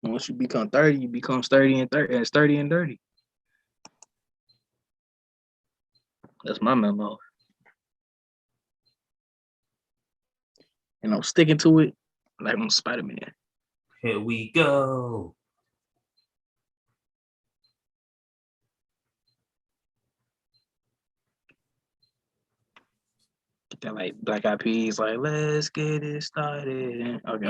Once you become 30, you become sturdy and 30 and sturdy and dirty. That's my memo. And I'm sticking to it like I'm Spider-Man. Here we go. Get that like Black Eyed Peas, like let's get it started. Okay.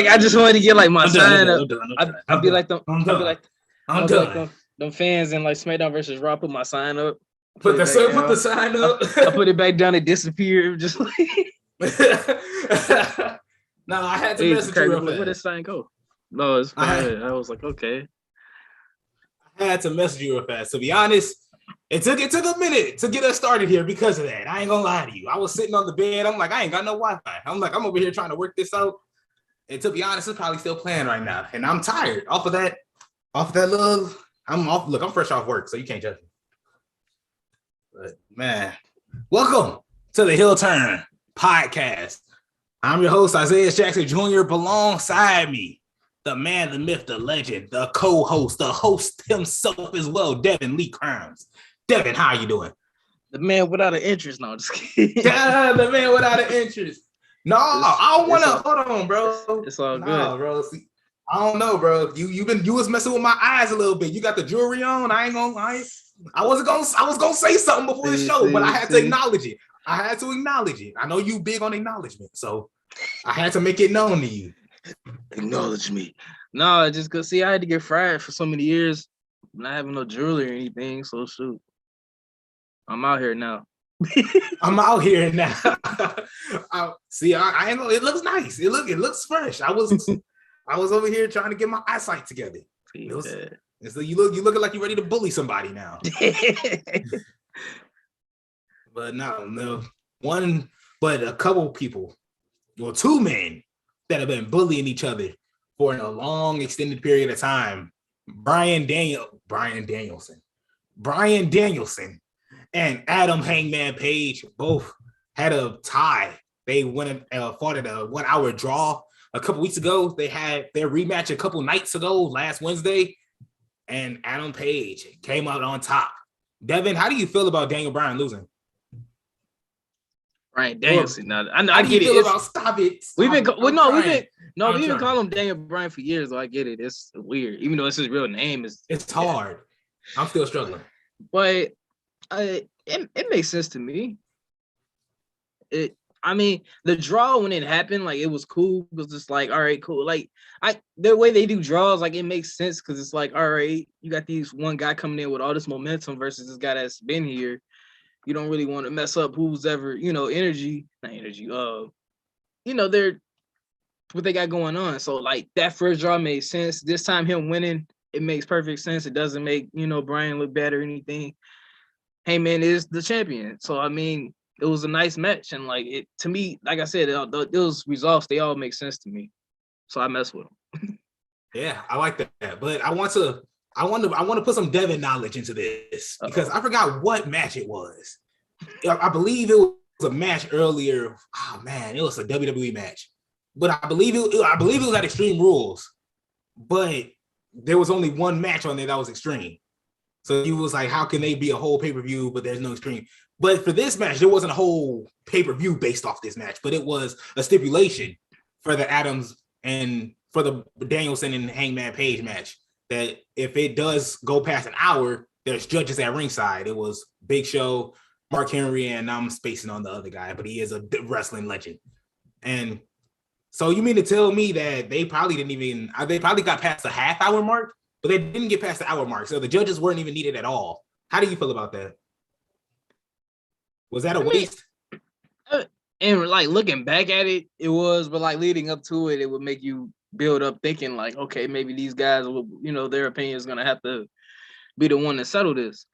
I just wanted to get like my sign up. I'd be like them. I'm done. done. Them fans in like SmackDown versus Raw. Put my sign up. Put the sign up. I put it back down. It disappeared. Just like. No, I had to message you real fast. Where did sign go? No, it's fine. I was like, okay. I had to message you real fast. To be honest, it took a minute to get us started here because of that. I ain't gonna lie to you. I was sitting on the bed. I'm like, I ain't got no Wi-Fi. I'm like, I'm over here trying to work this out. And to be honest, it's probably still playing right now. And I'm tired off of that little. I'm off. Look, I'm fresh off work, so you can't judge me. But man, welcome to the Hill Turn podcast. I'm your host, Isaiah Jackson Jr. Alongside me, the man, the myth, the legend, the co-host, the host himself as well, Devin Lee Crimes. Devin, how are you doing? The man without an interest. No, just kidding. Yeah, the man without an interest. No, I don't want to. Hold on, bro. It's all good, bro. See, I don't know, bro. You was messing with my eyes a little bit. You got the jewelry on. I was gonna say something before the show, but I had to acknowledge it. I know you big on acknowledgement, so I had to make it known to you. Acknowledge me. No, just cause I had to get fried for so many years, not having no jewelry or anything. So shoot, I'm out here now. I'm out here now. I ain't know. It looks nice. It looks fresh. I was over here trying to get my eyesight together. And so you looking like you're ready to bully somebody now. But no. But a couple people, well, two men that have been bullying each other for a long extended period of time. Brian Danielson, and Adam Hangman Page both had a tie. They fought at a 1 hour draw a couple weeks ago. They had their rematch a couple nights ago, last Wednesday, and Adam Page came out on top. Devin, how do you feel about Daniel Bryan losing? Brian Danielson. Now I get it. Stop it. We've been calling him Daniel Bryan for years. So I get it. It's weird, even though it's his real name. It's hard. I'm still struggling, but it makes sense to me. The draw when it happened, like it was cool because it's like, all right, cool. Like the way they do draws, like it makes sense because it's like, all right, you got these one guy coming in with all this momentum versus this guy that's been here. You don't really want to mess up who's ever, they're what they got going on. So like that first draw made sense. This time him winning, it makes perfect sense. It doesn't make, Brian look bad or anything. Heyman is the champion. So it was a nice match. And like it to me, like I said, those results, they all make sense to me. So I mess with them. Yeah, I like that. But I want to put some Devin knowledge into this because I forgot what match it was. I believe it was a match earlier. Oh man, it was a WWE match. But I believe it was at Extreme Rules. But there was only one match on there that was Extreme. So he was like, how can they be a whole pay-per-view, but there's no Extreme? But for this match, there wasn't a whole pay-per-view based off this match, but it was a stipulation for the Adams and for the Danielson and Hangman Page match that if it does go past an hour, there's judges at ringside. It was Big Show, Mark Henry, and I'm spacing on the other guy, but he is a wrestling legend. And so you mean to tell me that they probably got past the half hour mark, but they didn't get past the hour mark. So the judges weren't even needed at all. How do you feel about that? Was that a waste? And like looking back at it, it was, but like leading up to it, it would make you build up thinking like, okay, maybe these guys will, their opinion is gonna have to be the one to settle this.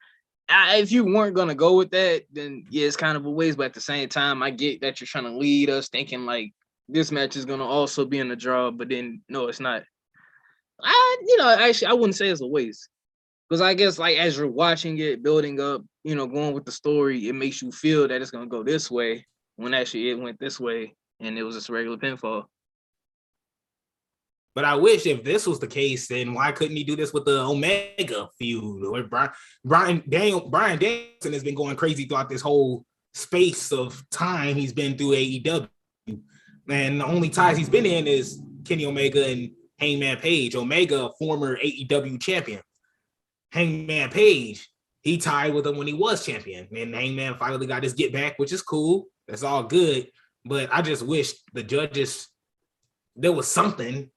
If you weren't gonna go with that, then yeah, it's kind of a waste. But at the same time, I get that you're trying to lead us thinking like this match is gonna also be in the draw, but then no, it's not. Actually, I wouldn't say it's a waste because I guess like as you're watching it, building up, going with the story, it makes you feel that it's gonna go this way when actually it went this way and it was just a regular pinfall. But I wish if this was the case, then why couldn't he do this with the Omega feud? Or Brian Danielson has been going crazy throughout this whole space of time he's been through AEW. And the only ties he's been in is Kenny Omega and Hangman Page. Omega, former AEW champion. Hangman Page, he tied with him when he was champion. And Hangman finally got his get back, which is cool. That's all good. But I just wish the judges, there was something.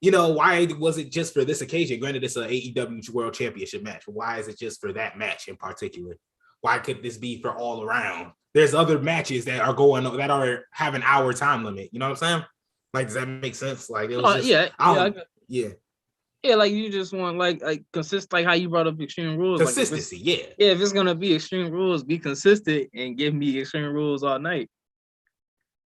Why was it just for this occasion? Granted, it's an AEW World Championship match. Why is it just for that match in particular? Why could this be for all around? There's other matches that are going on that are have an hour time limit. You know what I'm saying? Like, does that make sense? Like, it was yeah. Like you just want like consist, like how you brought up Extreme Rules. Consistency, like if it's gonna be Extreme Rules, be consistent and give me Extreme Rules all night.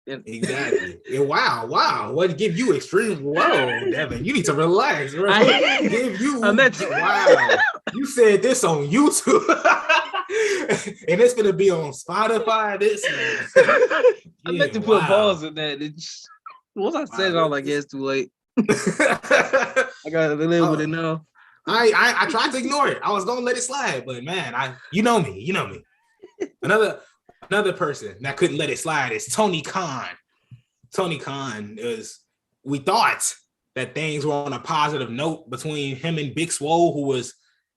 Exactly. And wow, what give you Extreme? Whoa, Devin, you need to relax, bro. Give you wow. You said this on YouTube, and it's gonna be on Spotify. This I meant to put a pause in that. Once I said it, I was like, yeah, it's too late. I gotta live with it now. I tried to ignore it. I was gonna let it slide, but man, you know me. Another person that couldn't let it slide is Tony Khan. Tony Khan we thought that things were on a positive note between him and Big Swole,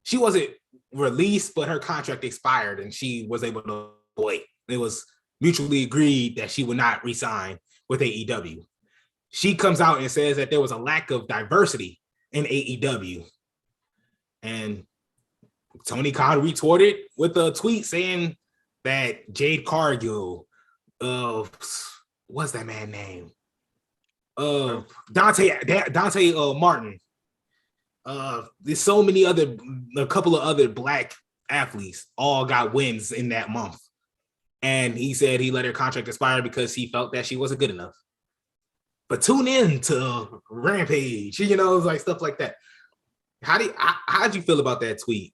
she wasn't released, but her contract expired and she was able to wait. It was mutually agreed that she would not resign with AEW. She comes out and says that there was a lack of diversity in AEW. And Tony Khan retorted with a tweet saying that Jade Cargill, what's that man's name? Dante Martin. There's a couple of other Black athletes all got wins in that month. And he said he let her contract expire because he felt that she wasn't good enough. But tune in to Rampage, like stuff like that. How'd you feel about that tweet?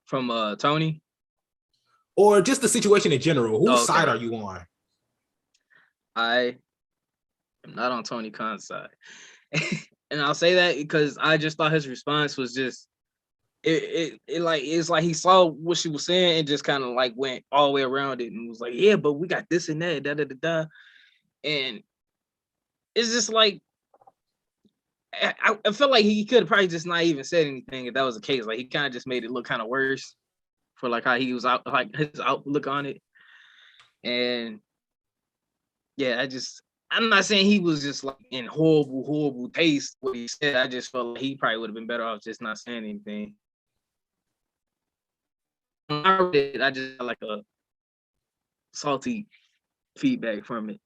From Tony? Or just the situation in general? Whose side are you on? I am not on Tony Khan's side. And I'll say that because I just thought his response was just it's like he saw what she was saying and just kind of like went all the way around it and was like, yeah, but we got this and that, da. And it's just like I felt like he could have probably just not even said anything if that was the case. Like he kind of just made it look kind of worse for like how he was out, like his outlook on it. And yeah, I'm not saying he was just like in horrible taste what he said. I just felt like he probably would have been better off just not saying anything. I just got like a salty feedback from it.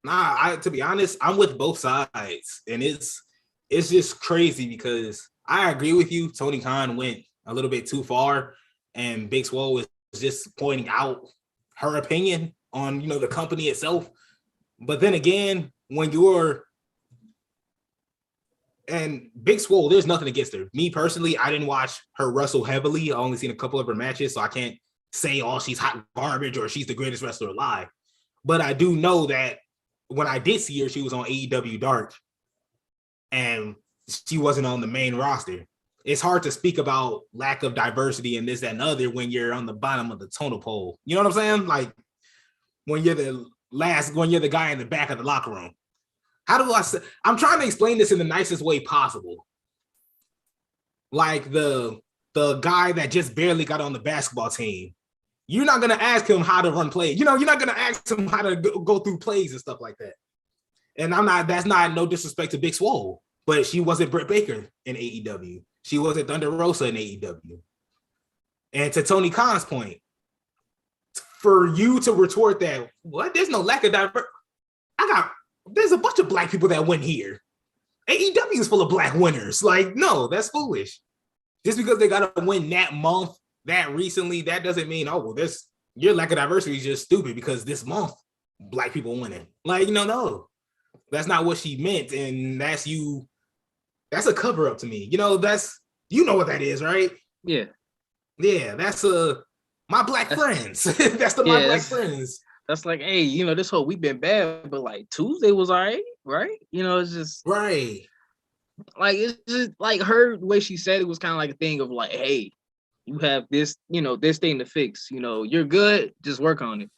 To be honest, I'm with both sides, and it's just crazy because I agree with you. Tony Khan went a little bit too far, and Big Swole was just pointing out her opinion on the company itself. But then again, and Big Swole, there's nothing against her. Me personally, I didn't watch her wrestle heavily. I only seen a couple of her matches, so I can't say, she's hot garbage or she's the greatest wrestler alive. But I do know that when I did see her, she was on AEW Dark, and she wasn't on the main roster. It's hard to speak about lack of diversity and this, that, and other when you're on the bottom of the totem pole. You know what I'm saying? Like when you're the guy in the back of the locker room. How do I say? I'm trying to explain this in the nicest way possible. Like the guy that just barely got on the basketball team. You're not going to ask him how to run plays. You're not going to ask him how to go through plays and stuff like that. And that's not no disrespect to Big Swole, but she wasn't Britt Baker in AEW. She wasn't Thunder Rosa in AEW. And to Tony Khan's point, for you to retort that, what? There's no lack of diversity. there's a bunch of black people that win here. AEW is full of black winners. Like, no, that's foolish. Just because they got to win that month, that recently, that doesn't mean, oh, well, your lack of diversity is just stupid because this month, black people winning. Like, no. That's not what she meant. And that's a cover up to me. You know what that is, right? Yeah. Yeah, that's my black friends. That's my black friends. That's like, hey, this whole week been bad, but like Tuesday was all right? It's just right. Like, it's just like her the way she said it was kind of like a thing of like, hey, you have this, this thing to fix. You're good, just work on it.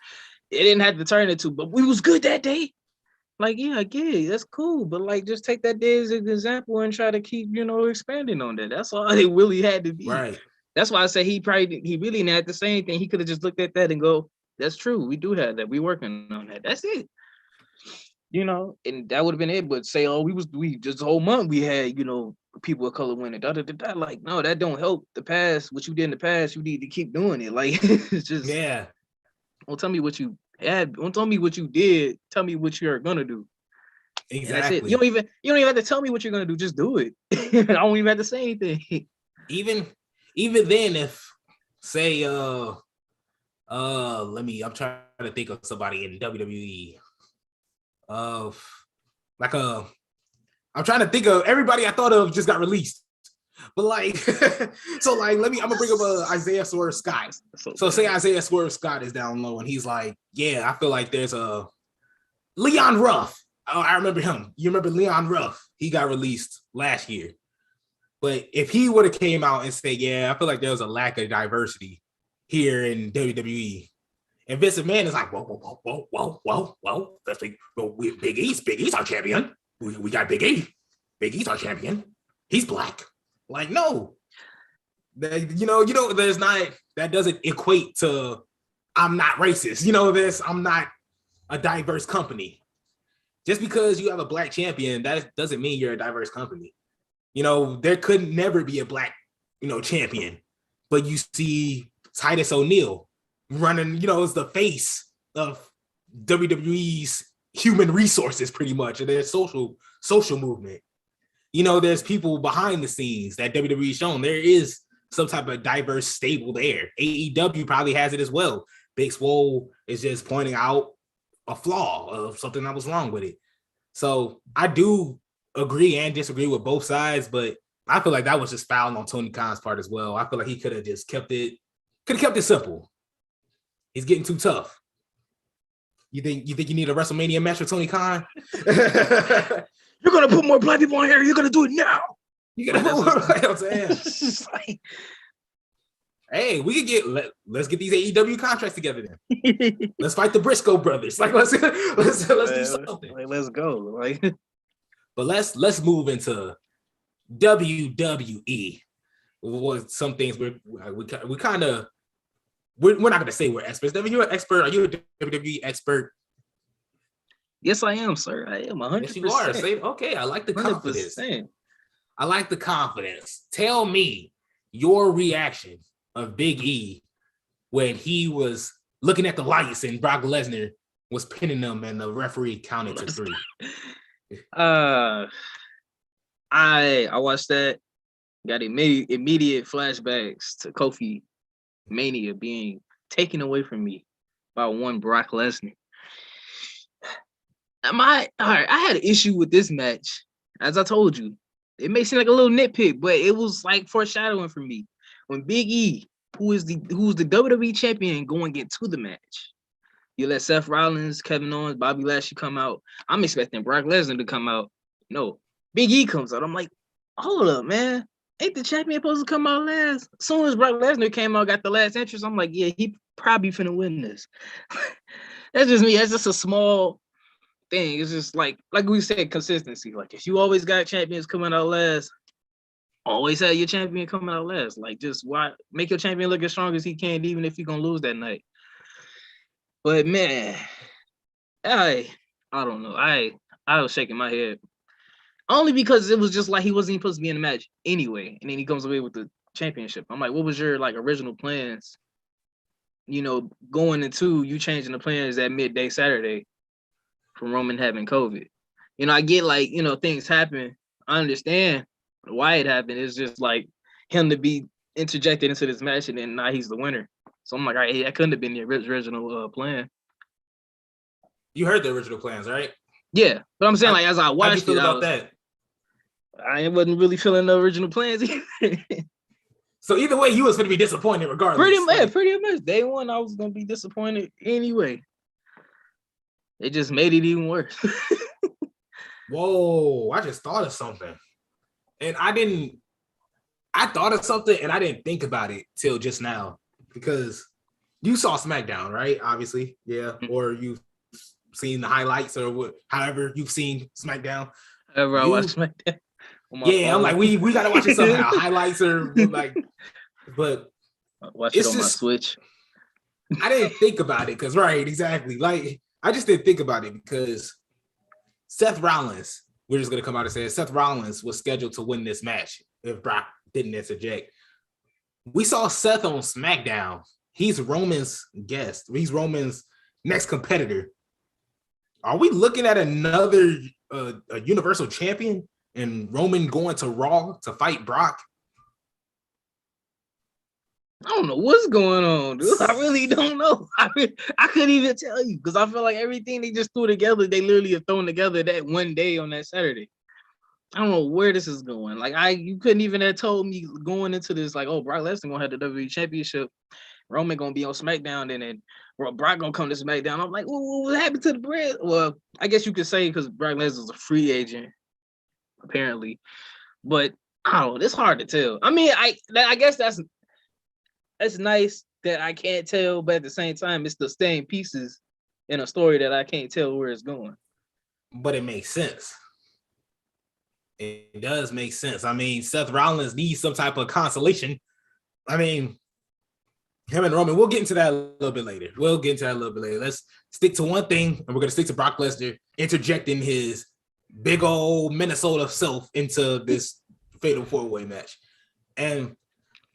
It didn't have to turn into, but we was good that day. Like, yeah, I get it. That's cool. But like, just take that day as an example and try to keep, expanding on that. That's all it really had to be. Right. That's why I say he really didn't have the same thing. He could have just looked at that and go, that's true. We do have that. We working on that. That's it. And that would have been it. But say, oh, we just the whole month we had, people of color winning. Like, no, that don't help the past. What you did in the past, you need to keep doing it. Like, it's just, yeah. Don't tell me what you had. Don't tell me what you did. Tell me what you're gonna do. Exactly. You don't even have to tell me what you're gonna do. Just do it. I don't even have to say anything. Even then, if say I'm trying to think of somebody in WWE. I'm trying to think of everybody I thought of just got released. But like, so like, I'm gonna bring up Isaiah Swerve Scott. So say Isaiah Swerve Scott is down low and he's like, yeah, I feel like there's a Leon Ruff. Oh, I remember him. You remember Leon Ruff? He got released last year. But if he would have came out and said, yeah, I feel like there was a lack of diversity here in WWE. And Vince McMahon is like, whoa. That's Big E's our champion. We got Big E. Big E's our champion. He's black. Like, no. There's not, that doesn't equate to I'm not racist. I'm not a diverse company. Just because you have a black champion, that doesn't mean you're a diverse company. There could never be a black, champion. But you see Titus O'Neil running, is the face of WWE's human resources pretty much, and their social movement. There's people behind the scenes that WWE shown. There is some type of diverse stable there. AEW probably has it as well. Big Swole is just pointing out a flaw of something that was wrong with it. So I do agree and disagree with both sides, but I feel like that was just foul on Tony Khan's part as well. I feel like he could have just kept it simple. He's getting too tough. You think you need a WrestleMania match with Tony Khan? You're gonna put more black people on here. You're gonna do it now. You gotta put more black people on. Hey, let's get these AEW contracts together then. Let's fight the Briscoe brothers. Like let's do something. Like, let's go. Like, but let's move into WWE. What some things we kind of we're not gonna say we're experts. Devin, you're an expert. Are you a WWE expert? Yes, I am, sir. I am 100%. Yes, you are. Say, okay, I like the confidence. 100%. I like the confidence. Tell me your reaction of Big E when he was looking at the lights and Brock Lesnar was pinning them and the referee counted to 3. I watched that. Got immediate flashbacks to Kofi Mania being taken away from me by one Brock Lesnar. I had an issue with this match. As I told you, it may seem like a little nitpick, but it was like foreshadowing for me. When Big E, who's the WWE champion, go and get to the match, you let Seth Rollins, Kevin Owens, Bobby Lashley come out. I'm expecting Brock Lesnar to come out. No, Big E comes out. I'm like, hold up, man. Ain't the champion supposed to come out last? As soon as Brock Lesnar came out, got the last entrance, I'm like, yeah, he probably finna win this. That's just me. That's just a small thing. It's just like we said, consistency. Like, if you always got champions coming out last, always have your champion coming out last. Like, just make your champion look as strong as he can, even if you're gonna lose that night. But man, I don't know. I was shaking my head. Only because it was just like he wasn't even supposed to be in the match anyway. And then he comes away with the championship. I'm like, what was your original plans? Going into you changing the plans that midday Saturday from Roman having COVID. I get like, things happen. I understand why it happened. It's just like him to be interjected into this match and then now he's the winner. So I'm like, all right, that couldn't have been the original plan. You heard the original plans, right? Yeah, but I'm saying like as I watched how do you feel about that? I wasn't really feeling the original plans either. So either way, you was going to be disappointed regardless. Pretty much. Day one, I was going to be disappointed anyway. It just made it even worse. Whoa, I just thought of something. And I thought of something and I didn't think about it till just now. Because you saw SmackDown, right? Obviously. Yeah. Mm-hmm. Or you've seen the highlights or however you've seen SmackDown. However I watch SmackDown. Yeah, phone. I'm like, we got to watch it somehow. Highlights or like, but watch it on my Switch. I didn't think about it because, right, exactly. Like, I just didn't think about it because Seth Rollins, we're just going to come out and say Seth Rollins was scheduled to win this match if Brock didn't interject. We saw Seth on SmackDown. He's Roman's guest. He's Roman's next competitor. Are we looking at another a Universal Champion and Roman going to Raw to fight Brock? I don't know what's going on, dude. I really don't know. I couldn't even tell you because I feel like everything they just threw together, they literally have thrown together that one day on that Saturday. I don't know where this is going. Like you couldn't even have told me going into this, like, oh, Brock Lesnar gonna have the WWE Championship, Roman gonna be on SmackDown, and then Brock gonna come to SmackDown. I'm like, what happened to the bread? Well, I guess you could say because Brock Lesnar's a free agent, apparently, but I don't know. It's hard to tell. I mean, I guess that's nice that I can't tell, but at the same time, it's the same pieces in a story that I can't tell where it's going. But it makes sense. It does make sense. I mean, Seth Rollins needs some type of consolation. I mean, him and Roman, we'll get into that a little bit later. Let's stick to one thing, and we're going to stick to Brock Lesnar interjecting his big old Minnesota self into this fatal four-way match. And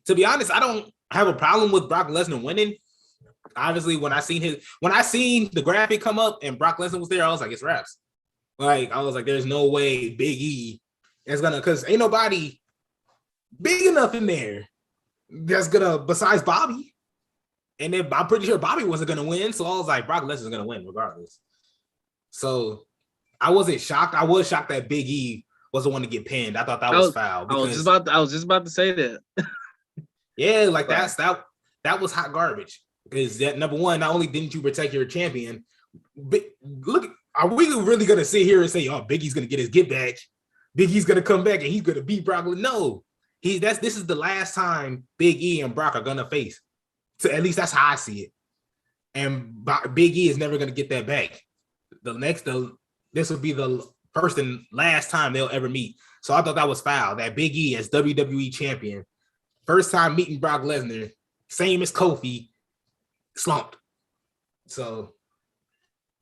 to be honest, I don't have a problem with Brock Lesnar winning. Obviously, when I seen the graphic come up and Brock Lesnar was there, I was like, it's raps. Like, I was like, there's no way Big E is gonna, because ain't nobody big enough in there that's gonna, besides Bobby. And then I'm pretty sure Bobby wasn't gonna win. So I was like, Brock Lesnar's gonna win regardless. So I wasn't shocked. I was shocked that Big E was the one to get pinned. I thought that was foul. I was just about to say that. Yeah, like that was hot garbage. Because that, number one, not only didn't you protect your champion, but look, are we really gonna sit here and say, oh, Big E's gonna get his get back? Big E's gonna come back and he's gonna beat Brock? No, this is the last time Big E and Brock are gonna face. So at least that's how I see it. And Big E is never gonna get that back. This will be the first and last time they'll ever meet. So I thought that was foul. That Big E as WWE champion, first time meeting Brock Lesnar, same as Kofi, slumped. So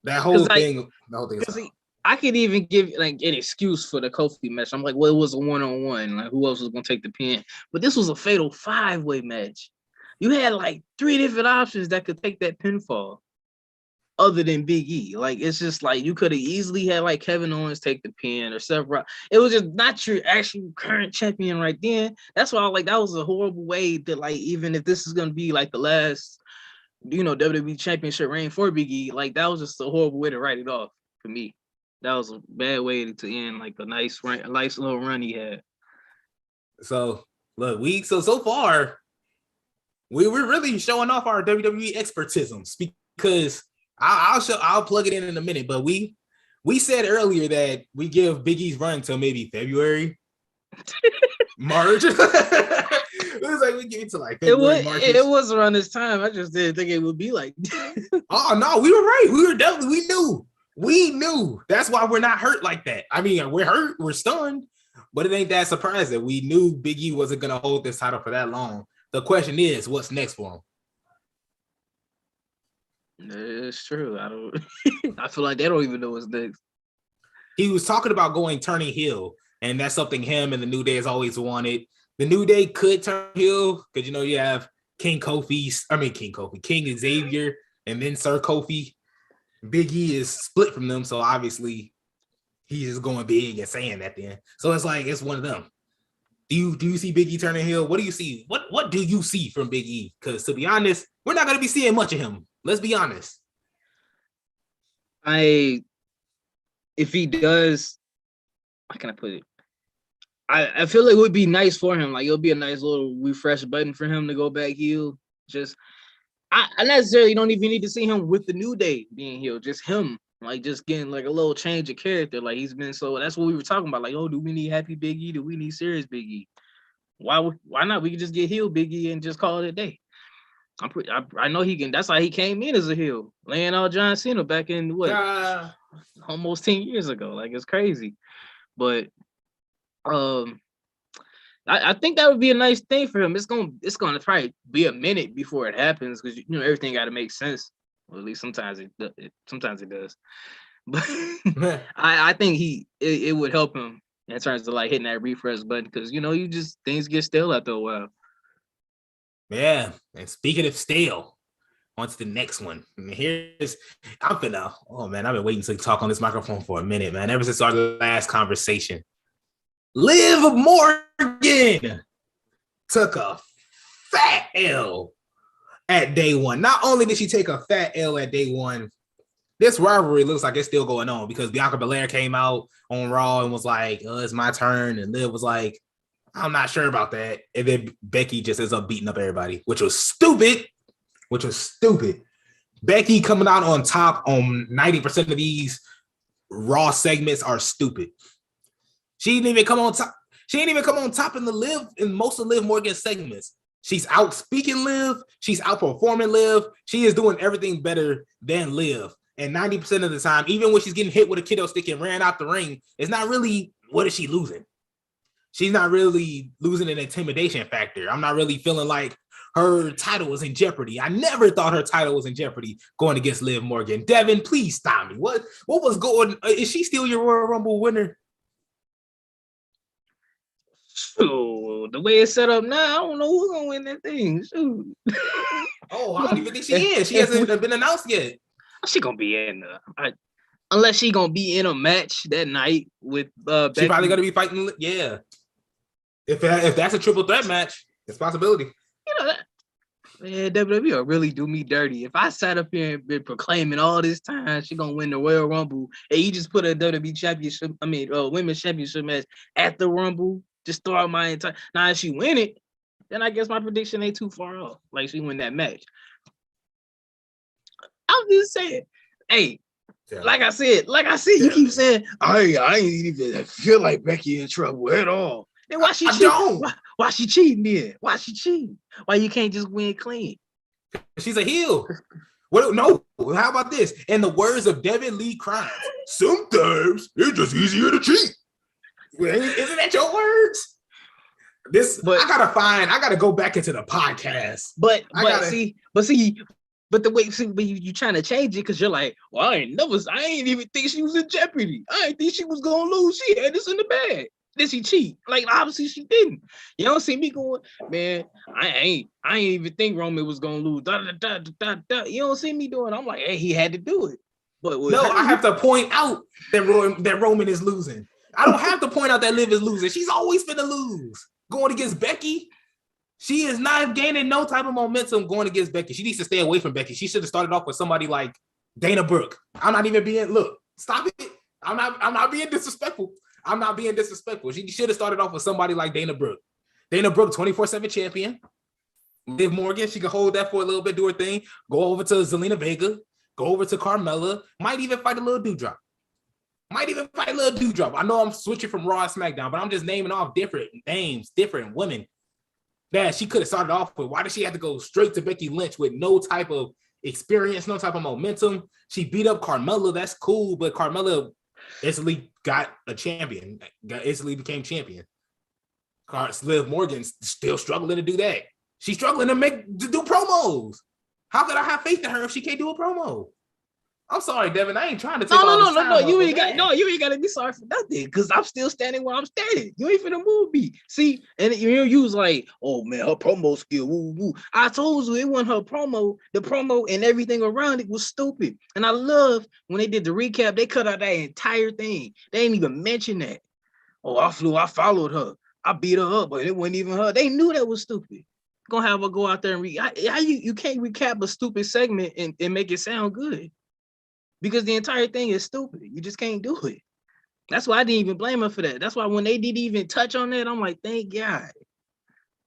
that whole thing is I could even give like an excuse for the Kofi match. I'm like, well, it was a one-on-one. Like, who else was gonna take the pin? But this was a fatal 5-way match. You had like 3 different options that could take that pinfall, other than Big E. Like, it's just like you could have easily had like Kevin Owens take the pin or Seth Rollins. It was just not your actual current champion right then. That's why I like that was a horrible way to, like, even if this is gonna be like the last, WWE Championship reign for Big E, like that was just a horrible way to write it off for me. That was a bad way to end like a nice little run he had. So look, so far we were really showing off our WWE expertism because I'll plug it in a minute, but we said earlier that we give Big E's run till maybe February, March. It was like we give it to like February, March. It was around this time. I just didn't think it would be like. Oh no, we were right. We knew. That's why we're not hurt like that. I mean, we're hurt, we're stunned, but it ain't that surprising. We knew Big E wasn't gonna hold this title for that long. The question is, what's next for him? It's true. I feel like they don't even know what's next. He was talking about turning heel, and that's something him and the New Day has always wanted. The New Day could turn heel because you have King Xavier, and then Sir Kofi. Big E is split from them, so obviously he's just going big and saying that then. So it's like it's one of them. Do you see Big E turning heel? What do you see? What do you see from Big E? Because to be honest, we're not gonna be seeing much of him. Let's be honest. If he does, how can I put it? I feel like it would be nice for him. Like it'll be a nice little refresh button for him to go back heel. I necessarily don't even need to see him with the New Day being heel. Just him, like just getting like a little change of character. Like he's been so. That's what we were talking about. Like, oh, do we need happy Big E? Do we need serious Big E? Why not? We could just get heel Big E and just call it a day. I know he can. That's how he came in as a heel, laying out John Cena back in almost 10 years ago. Like it's crazy, but I think that would be a nice thing for him. It's gonna probably be a minute before it happens because everything got to make sense. Well, at least sometimes it does. But I think it would help him in terms of like hitting that refresh button because things get stale after a while. Yeah, and speaking of stale, on to the next one. And I've been waiting to talk on this microphone for a minute, man. Ever since our last conversation. Liv Morgan took a fat L at day one. Not only did she take a fat L at day one, this rivalry looks like it's still going on because Bianca Belair came out on Raw and was like, it's my turn. And Liv was like, I'm not sure about that. And then Becky just ends up beating up everybody, which was stupid. Becky coming out on top on 90% of these Raw segments are stupid. She didn't even come on top. She didn't even come on top in most of Liv Morgan's segments. She's outspeaking Liv. She's outperforming Liv. She is doing everything better than Liv. And 90% of the time, even when she's getting hit with a kiddo stick and ran out the ring, it's not really what is she losing. She's not really losing an intimidation factor. I'm not really feeling like her title was in jeopardy. I never thought her title was in jeopardy going against Liv Morgan. Devin, please stop me. What was going? Is she still your Royal Rumble winner? So the way it's set up now, I don't know who's gonna win that thing. Shoot. Oh, I don't even think she is. She hasn't been announced yet. She gonna be in unless she gonna be in a match that night with Becky. She probably gonna be fighting. Yeah. If that's a triple threat match, it's a possibility. WWE will really do me dirty. If I sat up here and been proclaiming all this time she gonna win the Royal Rumble, and you just put a WWE championship, women's championship match at the Rumble, just throw out my entire. Now if she win it, then I guess my prediction ain't too far off. Like she win that match. I'm just saying, hey, yeah. Like I said, you keep saying, I ain't even feel like Becky in trouble at all. Then why she cheating? Why she cheating then? Why she cheating? Why you can't just win clean? She's a heel. No, how about this? In the words of Devin Lee Crimes, sometimes it's just easier to cheat. Isn't that your words? I gotta go back into the podcast. But the way you trying to change it because you're like, well, I ain't even think she was in jeopardy. I didn't think she was gonna lose. She had this in the bag. Did she cheat? Like obviously she didn't. You don't see me going, man. I ain't even think Roman was gonna lose. You don't see me doing. I'm like, hey, he had to do it. But I have to point out that Roman is losing. I don't have to point out that Liv is losing. She's always finna lose. Going against Becky, she is not gaining no type of momentum going against Becky. She needs to stay away from Becky. She should have started off with somebody like Dana Brooke. I'm not even being stop it. I'm not being disrespectful. I'm not being disrespectful. She should have started off with somebody like Dana Brooke. Dana Brooke, 24/7 champion. Liv Morgan, she could hold that for a little bit, do her thing. Go over to Zelina Vega. Go over to Carmella. Might even fight a little Doudrop. I know I'm switching from Raw and SmackDown, but I'm just naming off different names, different women that she could have started off with. Why did she have to go straight to Becky Lynch with no type of experience, no type of momentum? She beat up Carmella. That's cool, but Carmella instantly got a champion, instantly became champion. Liv Morgan's still struggling to do that. She's struggling to do promos. How could I have faith in her if she can't do a promo? I'm sorry, Devin. I ain't trying to take No, all no, this no, time no, no. up, You but ain't got man. no. You ain't got to be sorry for nothing because I'm still standing where I'm standing. You ain't finna move me. See, and you was like, oh man, her promo skill. Woo, woo. I told you it wasn't her promo. The promo and everything around it was stupid. And I love when they did the recap. They cut out that entire thing. They ain't even mention that. Oh, I followed her. I beat her up, but it wasn't even her. They knew that was stupid. Gonna have her go out there and how you can't recap a stupid segment and make it sound good. Because the entire thing is stupid. You just can't do it. That's why I didn't even blame her for that. That's why when they didn't even touch on that, I'm like, thank God.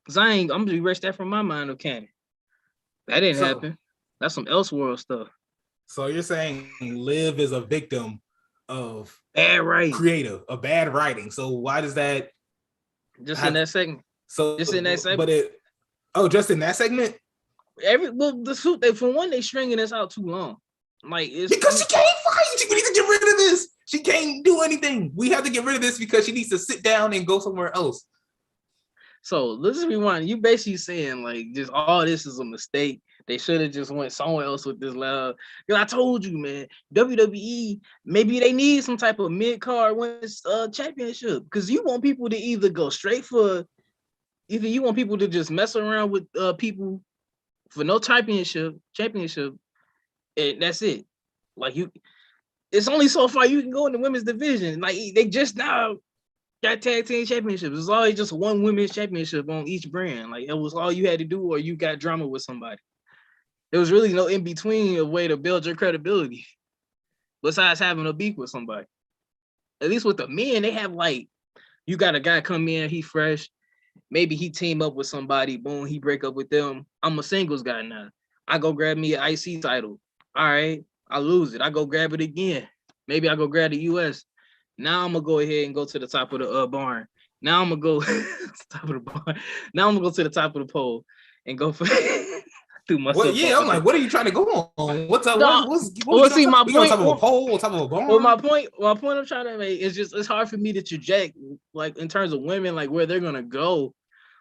Because I'm gonna erase that from my mind of canon. That didn't happen. That's some Elseworld stuff. So you're saying Liv is a victim of bad writing, of bad writing. So why does that in that segment? So just in that segment. Just in that segment? The suit for one, they stringing this out too long. Like it's because she can't fight. We need to get rid of this. She can't do anything. We have to get rid of this because she needs to sit down and go somewhere else. So let's rewind. You basically saying like just all this is a mistake. They should have just went somewhere else with this love. Because I told you, man, WWE, maybe they need some type of mid-card women's championship. Because you want people to either go straight for, either you want people to just mess around with people for no championship, and that's it. Like it's only so far you can go in the women's division. Like they just now got tag team championships. It's always just one women's championship on each brand. Like it was all you had to do, or you got drama with somebody. There was really no in between a way to build your credibility, besides having a beef with somebody. At least with the men, they have like, you got a guy come in, he fresh, maybe he team up with somebody, boom, he break up with them. I'm a singles guy now. I go grab me an IC title. All right, I lose it. I go grab it again. Maybe I go grab the US. Now I'm gonna go ahead and go to the top of the barn. Now I'm gonna go top of the barn. Now I'm gonna go to the top of the pole and go for Well, yeah, I'm like, what are you trying to go on? What's up? No, what's see my point? On top of a pole, on top of a barn. Well, my point I'm trying to make is just it's hard for me to project like in terms of women, like where they're gonna go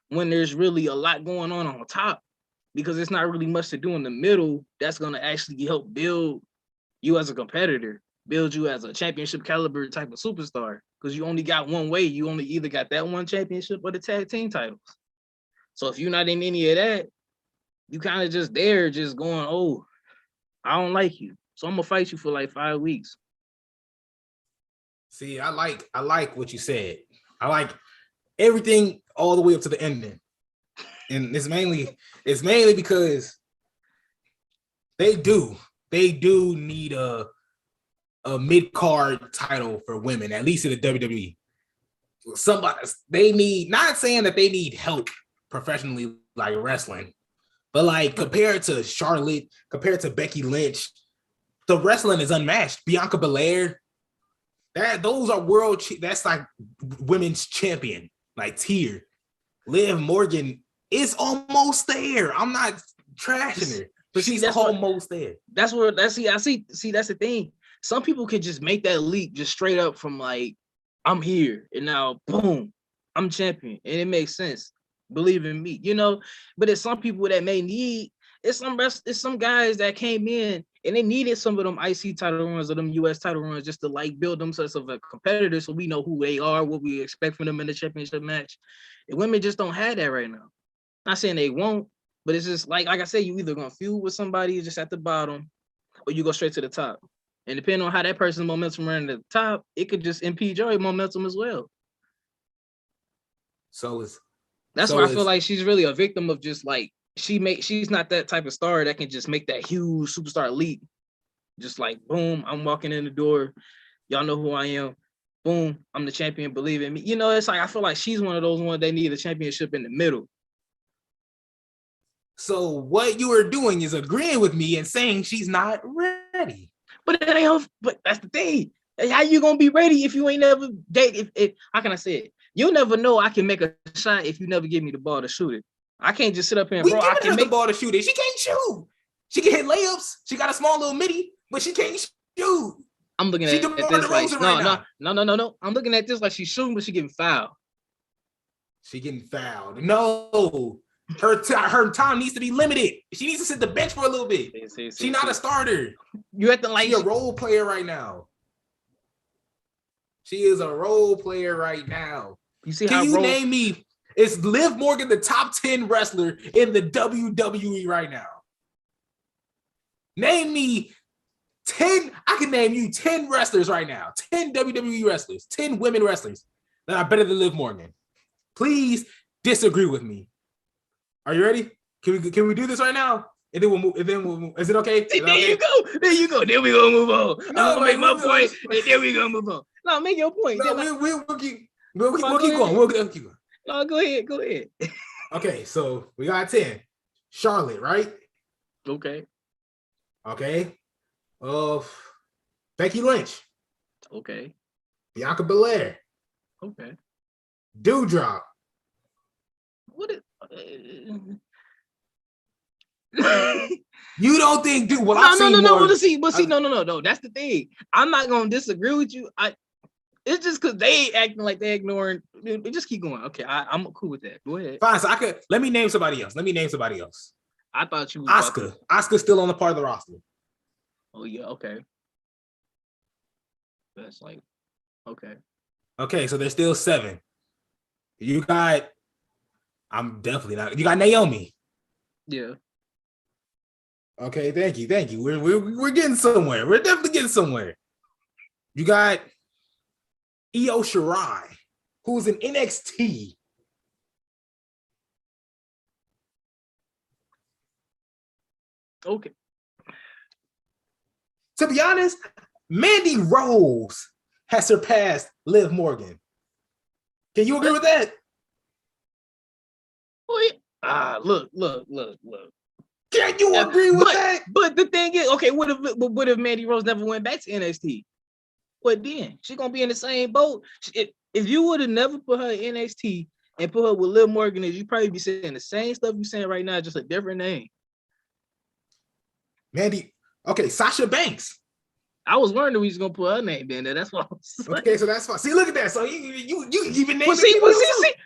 when there's really a lot going on top, because it's not really much to do in the middle that's gonna actually help build you as a competitor, build you as a championship caliber type of superstar. Because you only got one way. You only either got that one championship or the tag team titles. So if you're not in any of that, you kind of just there, just going, oh, I don't like you, so I'm gonna fight you for like 5 weeks. See, I like what you said. I like everything all the way up to the ending, and it's mainly because they do need a mid-card title for women, at least in the WWE. Somebody they need, not saying that they need help professionally like wrestling, but like compared to Charlotte, compared to Becky Lynch, the wrestling is unmatched. Bianca Belair, those are that's like women's champion, like tier. Liv Morgan is almost there. I'm not trashing her, but she's almost there. That's the thing. Some people can just make that leap just straight up from like, I'm here and now boom, I'm champion, and it makes sense. Believe in me, but it's some people that may need, it's some guys that came in and they needed some of them IC title runs or them US title runs just to like build themselves as a competitor, so we know who they are, what we expect from them in the championship match. And women just don't have that right now. Not saying they won't, but it's just like I said, you either gonna feud with somebody just at the bottom, or you go straight to the top. And depending on how that person's momentum ran to the top, it could just impede your momentum as well. That's why I feel like she's really a victim of just like, she's not that type of star that can just make that huge superstar leap. Just like, boom, I'm walking in the door. Y'all know who I am. Boom, I'm the champion. Believe in me. It's like, I feel like she's one of those ones they need a championship in the middle. So what you are doing is agreeing with me and saying she's not ready. But that's the thing. How you gonna be ready if you ain't never date? If how can I say it? You'll never know I can make a shot if you never give me the ball to shoot it. I can't just sit up here and I can make the ball to shoot it. She can't shoot. She can hit layups. She got a small little midi, but she can't shoot. I'm looking at this like no. I'm looking at this like she's shooting, but she's getting fouled. She getting fouled. No, Her time needs to be limited. She needs to sit the bench for a little bit. She's not a starter. You have to like. She's a role player right now. She is a role player right now. You see Can you name me? Is Liv Morgan the top 10 wrestler in the WWE right now? Name me 10. I can name you 10 wrestlers right now. 10 WWE wrestlers, 10 women wrestlers that are better than Liv Morgan. Please disagree with me. Are you ready? Can we do this right now? And then we'll move. Is it okay? There you go. Then we gonna move on. I'm gonna make my point, and then we gonna move on. No, make your point. No, we'll keep going. We'll keep going. No, go ahead. Okay, so we got 10. Charlotte, right? Okay. Becky Lynch. Okay. Bianca Belair. Okay. Doudrop. What is you don't think, dude? Well, no. No. That's the thing. I'm not gonna disagree with you. It's just because they acting like they ignoring. Just keep going. Okay, I'm cool with that. Go ahead. Fine. So let me name somebody else. I thought you was Asuka. Asuka's still on the part of the roster. Oh yeah. Okay. That's like okay. Okay, so there's still 7. You got. I'm definitely not. You got Naomi. Yeah. Okay, thank you. We're getting somewhere. We're definitely getting somewhere. You got Io Shirai, who's in NXT. Okay. To be honest, Mandy Rose has surpassed Liv Morgan. Can you agree with that? Look. Can you agree with that? But the thing is, okay, what if Mandy Rose never went back to NXT? What then? She's gonna be in the same boat. If you would have never put her in NXT and put her with Liv Morgan, you probably be saying the same stuff you're saying right now, just a different name. Sasha Banks. I was wondering we was gonna put her name in there. That's what I was saying. Okay, so that's fine. See, look at that. So you even name see.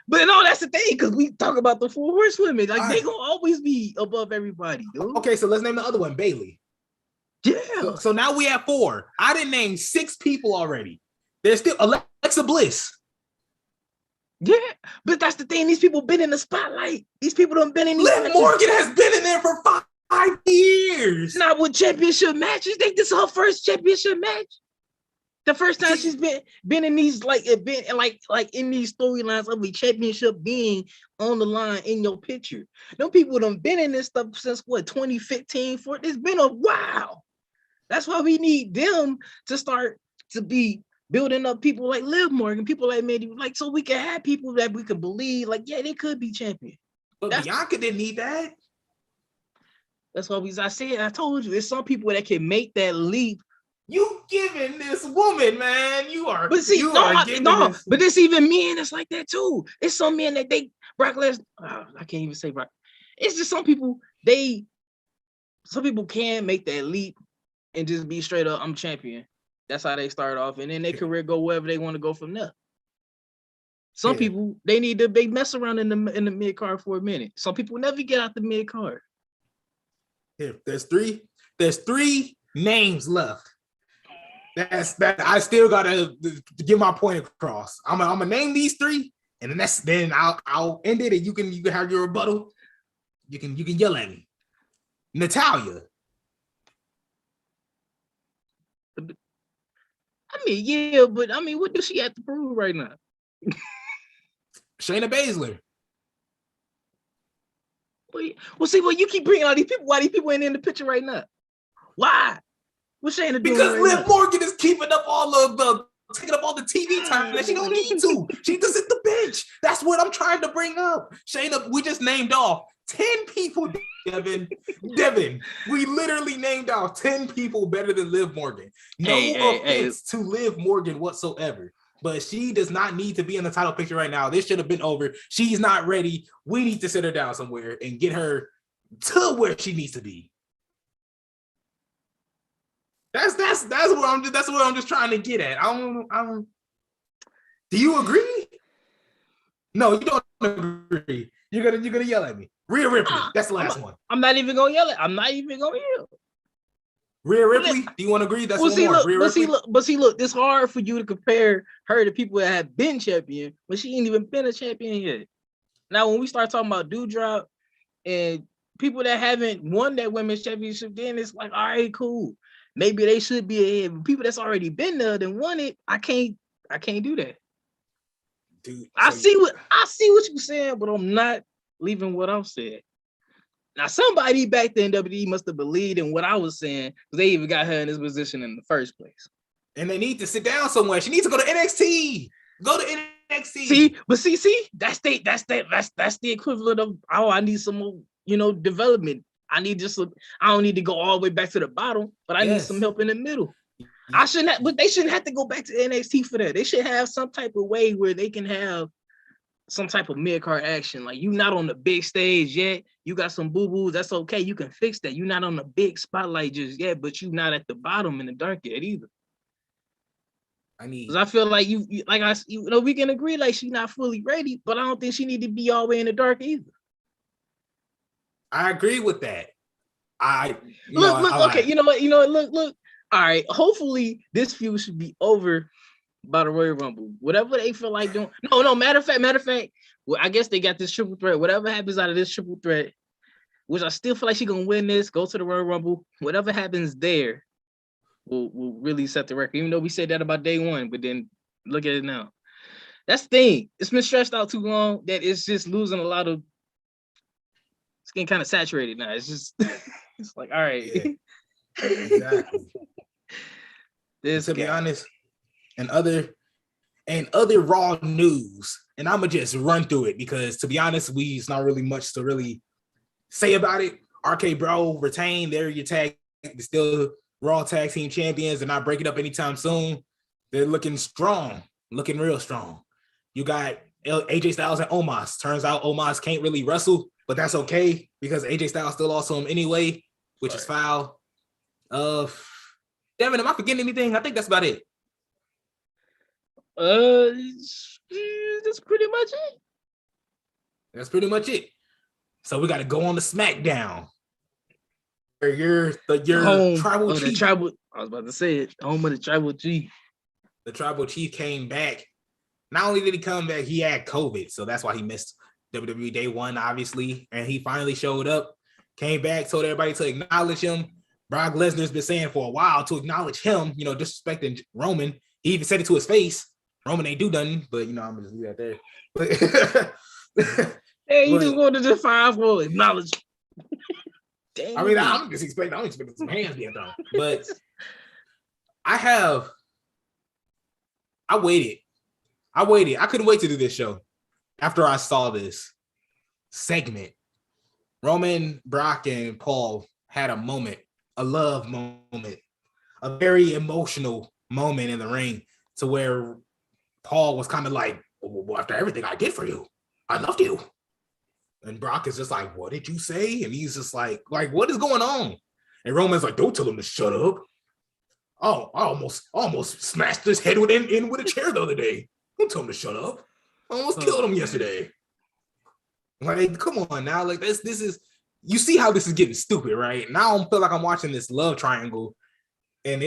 But no, that's the thing, because we talk about the 4 horsewomen. Like they gonna always be above everybody, dude. Okay, so let's name the other one, Bayley. Yeah. So now we have 4. I didn't name 6 people already. There's still Alexa Bliss. Yeah, but that's the thing. These people been in the spotlight. These people done been in these Liv Morgan has been in there for 5 years. Not with championship matches. Think this is her first championship match. The first time she's been in these like in these storylines of the championship being on the line in your picture. Them people done been in this stuff since 2015. It's been a while. That's why we need them to start to be building up people like Liv Morgan, people like Mandy, like so we can have people that we can believe, like they could be champion. But Bianca didn't need that. That's why I told you, there's some people that can make that leap. You giving this woman, man. You are. But see, but there's even men that's like that too. It's some men that Brock Lesnar. I can't even say Brock. It's just some people can make that leap and just be straight up, I'm champion. That's how they start off, and then their career go wherever they want to go from there. Some people they mess around in the mid card for a minute. Some people never get out the mid card. Here, there's 3 names left. That I still gotta get my point across. I'm gonna name these 3, and then I'll end it, and you can have your rebuttal. You can yell at me. Natalya. But what does she have to prove right now? Shayna Baszler. Well, you keep bringing all these people. Why these people ain't in the picture right now? Why? What's Shayna doing? Because Liv Morgan is keeping up taking up all the TV time that she don't need to. She just at the bench. That's what I'm trying to bring up. Shayna, we just named off 10 people, Devin. We literally named off 10 people better than Liv Morgan. No offense to Liv Morgan whatsoever. But she does not need to be in the title picture right now. This should have been over. She's not ready. We need to sit her down somewhere and get her to where she needs to be. That's where I'm just trying to get at. I don't. Do you agree? No, you don't agree. You're gonna yell at me. Rhea Ripley. That's the last one. I'm not even gonna yell at. I'm not even gonna yell. Rhea Ripley. Do you want to agree? That's one more. Look, Rhea Ripley. Look. It's hard for you to compare her to people that have been champion, but she ain't even been a champion yet. Now, when we start talking about Doudrop and people that haven't won that women's championship, then it's like, all right, cool. Maybe they should be ahead. But people that's already been there and won it, I can't do that. Dude, I see what you're saying, but I'm not leaving what I'm saying. Now, somebody back then in WWE must have believed in what I was saying because they even got her in this position in the first place. And they need to sit down somewhere. She needs to go to NXT. Go to NXT. See, that's the equivalent of I need some more, development. I don't need to go all the way back to the bottom, but I need some help in the middle. But they shouldn't have to go back to NXT for that. They should have some type of way where they can have some type of mid-card action. Like, you not on the big stage yet. You got some boo-boos. That's okay. You can fix that. You're not on the big spotlight just yet, but you're not at the bottom in the dark yet either. Because I feel like we can agree like she's not fully ready, but I don't think she need to be all the way in the dark either. I agree with that. Okay. You know what? Look. All right. Hopefully, this feud should be over by the Royal Rumble. Whatever they feel like doing. No. Matter of fact. Well, I guess they got this triple threat. Whatever happens out of this triple threat, which I still feel like she's gonna win this. Go to the Royal Rumble. Whatever happens there, will really set the record. Even though we said that about day one, but then look at it now. That's the thing. It's been stretched out too long that it's just losing a lot of. It's getting kind of saturated now. It's just, it's like, all right. Yeah, exactly. To be honest, and other Raw news, and I'm gonna just run through it because to be honest, it's not really much to really say about it. RK Bro retained. They're your tag. They're still Raw Tag Team Champions. They're not breaking up anytime soon. They're looking strong, looking real strong. You got AJ Styles and Omos. Turns out Omos can't really wrestle, but that's okay because AJ Styles still awesome anyway, which is foul. Devin, am I forgetting anything? I think that's about it. That's pretty much it. That's pretty much it. So we got to go on to SmackDown. Your tribal chief. I was about to say it. Home of the tribal chief. The tribal chief came back. Not only did he come back, he had COVID, so that's why he missed WWE Day 1, obviously. And he finally showed up, came back, told everybody to acknowledge him. Brock Lesnar's been saying for a while to acknowledge him, disrespecting Roman. He even said it to his face. Roman ain't do nothing, but I'm gonna just leave that there. Hey, you just wanted to find for acknowledge. Damn. I mean, I'm just expecting some hands being thrown. But I waited. I couldn't wait to do this show after I saw this segment. Roman, Brock, and Paul had a moment, a love moment, a very emotional moment in the ring to where Paul was kind of like, well, after everything I did for you, I loved you. And Brock is just like, what did you say? And he's just like, what is going on? And Roman's like, don't tell him to shut up. Oh, I almost smashed his head in with a chair the other day. Don't tell him to shut up. I almost killed him yesterday. Like, come on now. Like, this is, you see how this is getting stupid, right? Now I feel like I'm watching this love triangle, and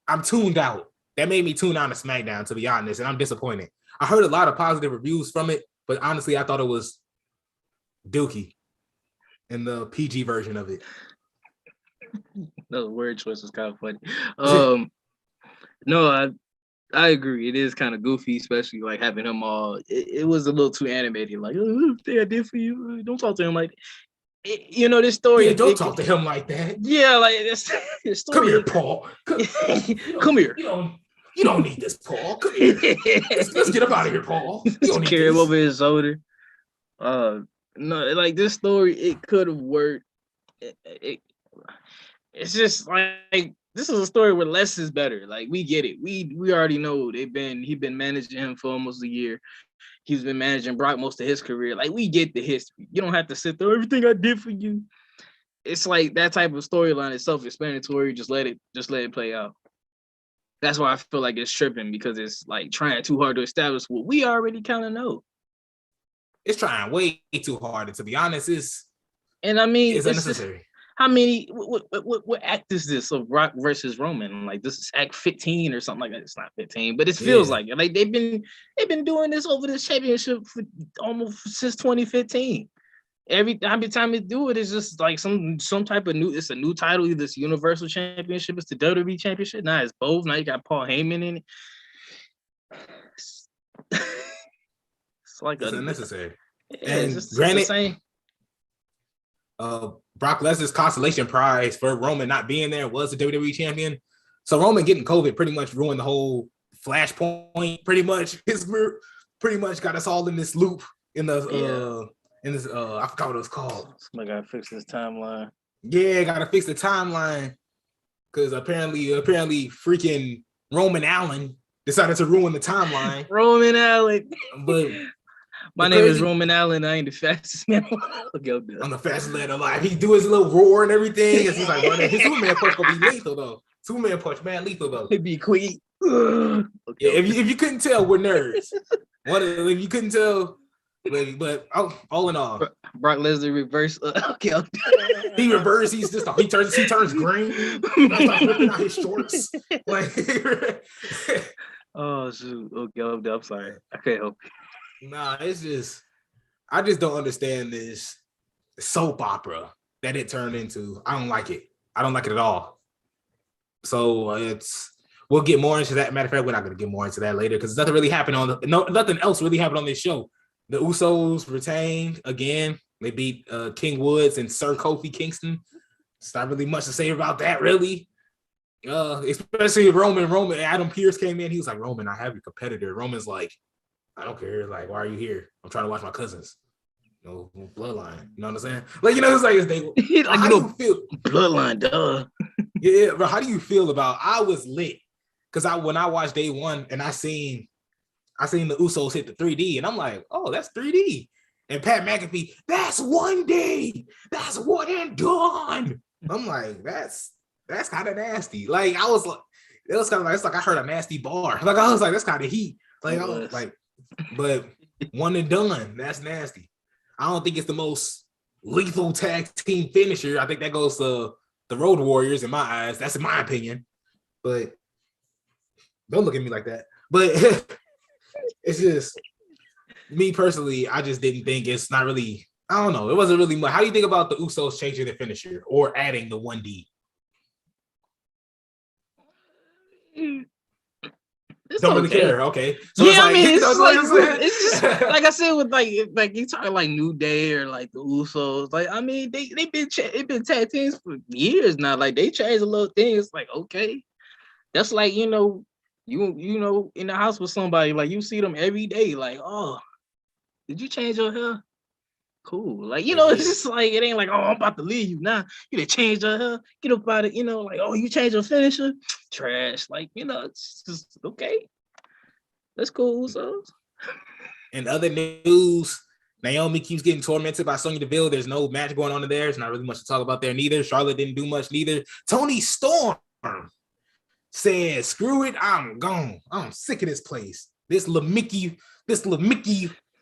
I'm tuned out. That made me tune out of SmackDown, to be honest, and I'm disappointed. I heard a lot of positive reviews from it, but honestly, I thought it was dookie in the PG version of it. The word choice was kind of funny. No, I agree. It is kind of goofy, especially like having him all. It was a little too animated. Like, oh, thing I did for you. Don't talk to him like. This story. Yeah, don't talk to him like that. Yeah, like this story. Come here, Paul. Come here. You don't need this, Paul. Come here. Let's get him out of here, Paul. You don't need carry him over his shoulder. No, like this story, it could have worked. It's just like this is a story where less is better. Like, we get it. We already know he's been managing him for almost a year. He's been managing Brock most of his career. Like, we get the history. You don't have to sit there, everything I did for you. It's like that type of storyline is self-explanatory. Just let it play out. That's why I feel like it's tripping, because it's like trying too hard to establish what we already kind of know. it's trying way too hard. And to be honest, and I mean, it's it's just unnecessary. how many what act is this of Rock versus Roman? Like this is act 15 or something like that. It's not 15, but it feels like it. Like they've been doing this over this championship for almost since 2015. Every time they do it, it's just like some type of new. It's a new title. Either it's Universal Championship, it's the WWE Championship. Now it's both. Now you got Paul Heyman in it. It's like it's unnecessary. Yeah, and it's granted, the same. Brock Lesnar's consolation prize for Roman not being there was the WWE champion. So Roman getting COVID pretty much ruined the whole Flashpoint. Pretty much his group pretty much got us all in this loop in the I forgot what it was called. Somebody gotta fix this timeline. Yeah, gotta fix the timeline because apparently freaking Roman Allen decided to ruin the timeline. Roman Allen. But my name is Roman Allen. I ain't the fastest man. I'm the fastest man alive. He do his little roar and everything. He's like running. His Superman punch gonna be lethal though. Superman punch, man, lethal though. It'd be quick. Yeah, if you couldn't tell, we're nerds. If you couldn't tell, but all in all, Brock Lesnar reverse. Okay. He reverses. He turns green. He starts ripping out his shorts. Like, oh shoot. Okay, I'm sorry. I can't help you. Nah, it's just I just don't understand this soap opera that it turned into. I don't like it. I don't like it at all. So we'll get more into that. Matter of fact, we're not going to get more into that later because nothing really happened nothing else really happened on this show. The Usos retained again. They beat King Woods and Sir Kofi Kingston. It's not really much to say about that, really. Especially Roman. Adam Pearce came in. He was like, Roman, I have your competitor. Roman's like, I don't care. Like, why are you here? I'm trying to watch my cousins. No bloodline. You know what I'm saying? Like, it's like how do you feel? Bloodline, duh. Yeah, but how do you feel about? I was lit because when I watched day one and I seen the Usos hit the 3D and I'm like, oh, that's 3D. And Pat McAfee, that's 1D. That's one and done. I'm like, that's kind of nasty. Like I was like, it was kind of like it's like I heard a nasty bar. Like I was like, that's kind of heat. Like I was like, but one and done. That's nasty. I don't think it's the most lethal tag team finisher. I think that goes to the Road Warriors in my eyes. That's in my opinion. But don't look at me like that. But it's just me personally. I just didn't think it's not really. I don't know. It wasn't really much. How do you think about the Usos changing the finisher or adding the 1D? Don't really care. Okay. So yeah, it's just like I said with like you talking like New Day or like the Usos. Like I mean, they've been tag teams for years now. Like they change a little thing. It's like okay, that's like you in the house with somebody like you see them every day. Like oh, did you change your hair? Cool. Like it's just like it ain't like oh I'm about to leave you now. You done changed your hair. Get up out it. Like oh you changed your finisher. Trash. Like it's just okay. That's cool. So, in other news, Naomi keeps getting tormented by Sonya Deville. There's no match going on in there. There's not really much to talk about there neither. Charlotte didn't do much neither. Toni Storm said, "Screw it, I'm gone. I'm sick of this place. This little Mickey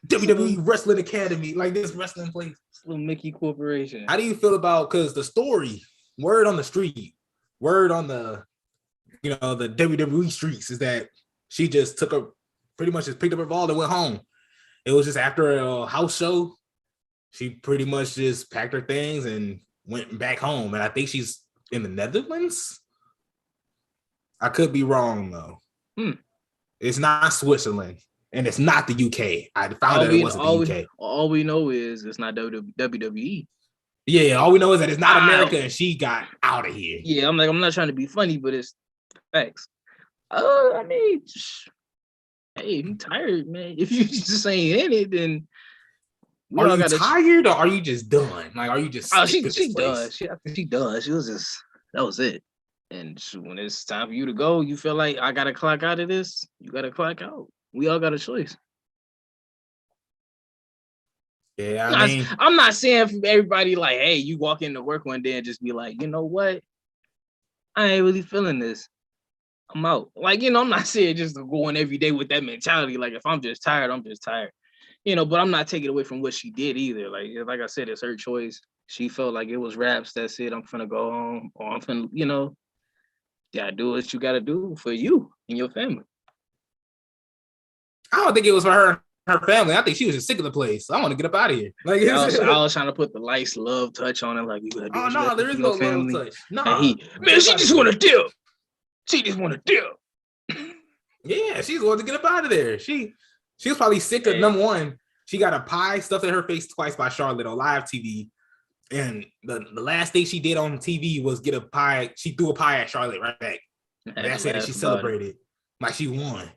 WWE Wrestling Academy, like this wrestling place. This little Mickey Corporation." How do you feel about because the story, word on the street, word on the the WWE streets is that she just pretty much just picked up her ball and went home. It was just after a house show. She pretty much just packed her things and went back home. And I think she's in the Netherlands. I could be wrong though. It's not Switzerland and it's not the UK. I found out it wasn't the UK. All we know is it's not WWE. Yeah, all we know is that it's not America and she got out of here. Yeah, I'm not trying to be funny, but it's facts. I mean, hey, I'm tired, man. If you just ain't in it, then are you tired or are you just done? Like, are you just? Oh, she does. She does. She was just that was it. And when it's time for you to go, you feel like I gotta clock out of this. You gotta clock out. We all got a choice. Yeah, I'm not saying for everybody like, hey, you walk into work one day and just be like, you know what? I ain't really feeling this. I'm out. Like, I'm not saying just to go in every day with that mentality. Like, if I'm just tired, I'm just tired. But I'm not taking away from what she did either. Like I said, it's her choice. She felt like it was raps. That's it. I'm finna go home, or I'm finna, gotta do what you gotta do for you and your family. I don't think it was for her family. I think she was just sick of the place. So I want to get up out of here. Like, I was trying to put the nice love touch on it. Like, you gotta do what you gotta there is no love touch. No, and she just want to dip. She just want to dip. Yeah, she's wanting to get up out of there. She was probably sick of number one. She got a pie stuffed in her face twice by Charlotte on live TV. And the last thing she did on TV was get a pie. She threw a pie at Charlotte right back. And that's it. And she celebrated like she won.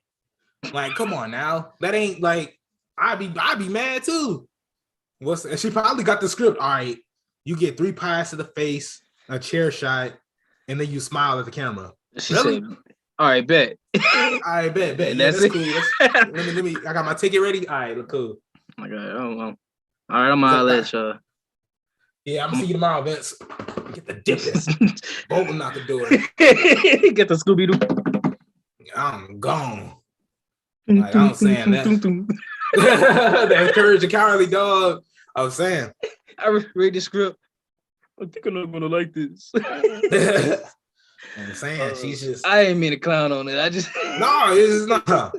Like, come on now. That ain't like, I'd be mad too. And she probably got the script. All right, you get 3 pies to the face, a chair shot, and then you smile at the camera. She said, all right, bet. All right, bet. Yeah, that's cool. Let me. I got my ticket ready. All right, look cool. Oh my God, I don't know. All right, I'm gonna let y'all. Yeah, I'm gonna see you tomorrow, Vince. Get the dippers. Open out the door. Get the Scooby Doo. I'm gone. Like, I'm saying that. That Courage the Cowardly Dog. I was saying. I read the script. I think I'm not gonna like this. I'm saying she's just. I ain't mean to clown on it. I just no, it's not.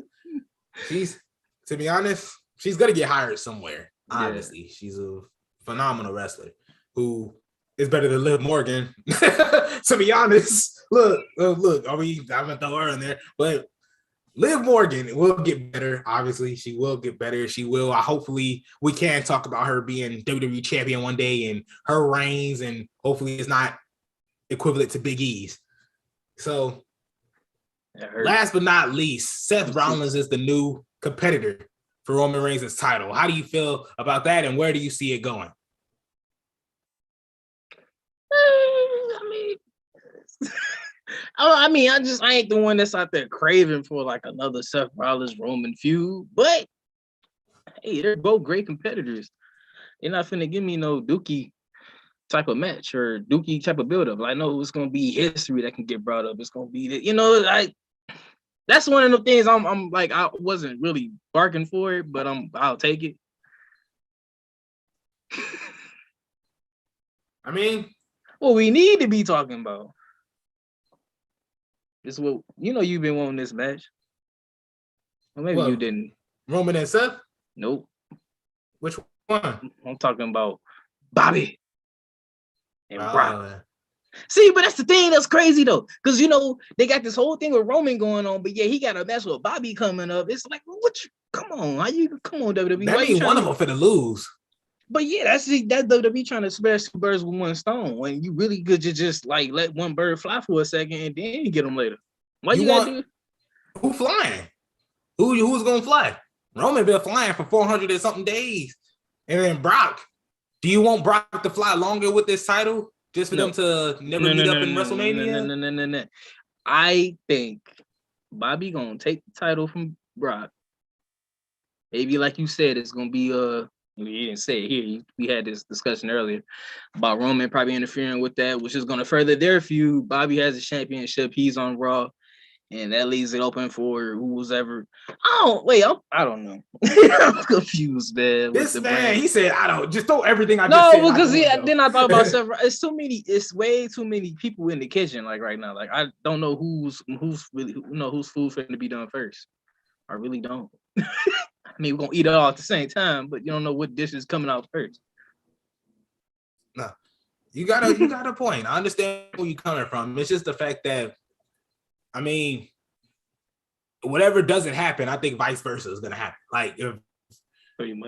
She's, to be honest, she's gonna get hired somewhere. Honestly, yeah. She's a phenomenal wrestler who is better than Liv Morgan. To be honest, look. I mean, I'm gonna throw her in there, but Liv Morgan will get better. Obviously, she will get better. She will. Hopefully, we can talk about her being WWE champion one day and her reigns, and hopefully, it's not equivalent to Big E's. So, last but not least, Seth Rollins is the new competitor for Roman Reigns' title. How do you feel about that, and where do you see it going? I ain't the one that's out there craving for like another Seth Rollins Roman feud, but hey, they're both great competitors. They're not finna give me no Dookie type of match or Dookie type of build-up. I know it's gonna be history that can get brought up. It's gonna be that's one of the things I'm like, I wasn't really barking for it, but I'll take it. I mean, what we need to be talking about is what you've been wanting this match. Well, maybe you didn't. Roman and Seth? Nope. Which one? I'm talking about Bobby and Brock. See, but that's the thing that's crazy though, because they got this whole thing with Roman going on, but yeah, he got a match with Bobby coming up. It's like, come on, WWE? That means one of them finna lose. But yeah, that's WWE trying to smash 2 birds with 1 stone when you really could just like let one bird fly for a second and then you get them later. Why you gotta do it? Who flying? Who's gonna fly? Roman been flying for 400 and something days, and then Brock. Do you want Brock to fly longer with this title just for them to never meet up in WrestleMania? No. I think Bobby gonna take the title from Brock. Maybe like you said, it's gonna be you didn't say it here. We had this discussion earlier about Roman probably interfering with that, which is going to further their feud. Bobby has a championship. He's on Raw, and that leaves it open for who's ever. I don't know. I'm confused, man. This man, he said, "I don't just throw everything I just said." No, because then I thought about stuff. It's way too many people in the kitchen. Like right now, like I don't know who's really whose food finna to be done first. I really don't. I mean, we're gonna eat it all at the same time, but you don't know what dish is coming out first. No, you got a point. I understand where you're coming from. It's just the fact that, I mean, whatever doesn't happen, I think vice versa is gonna happen. Like if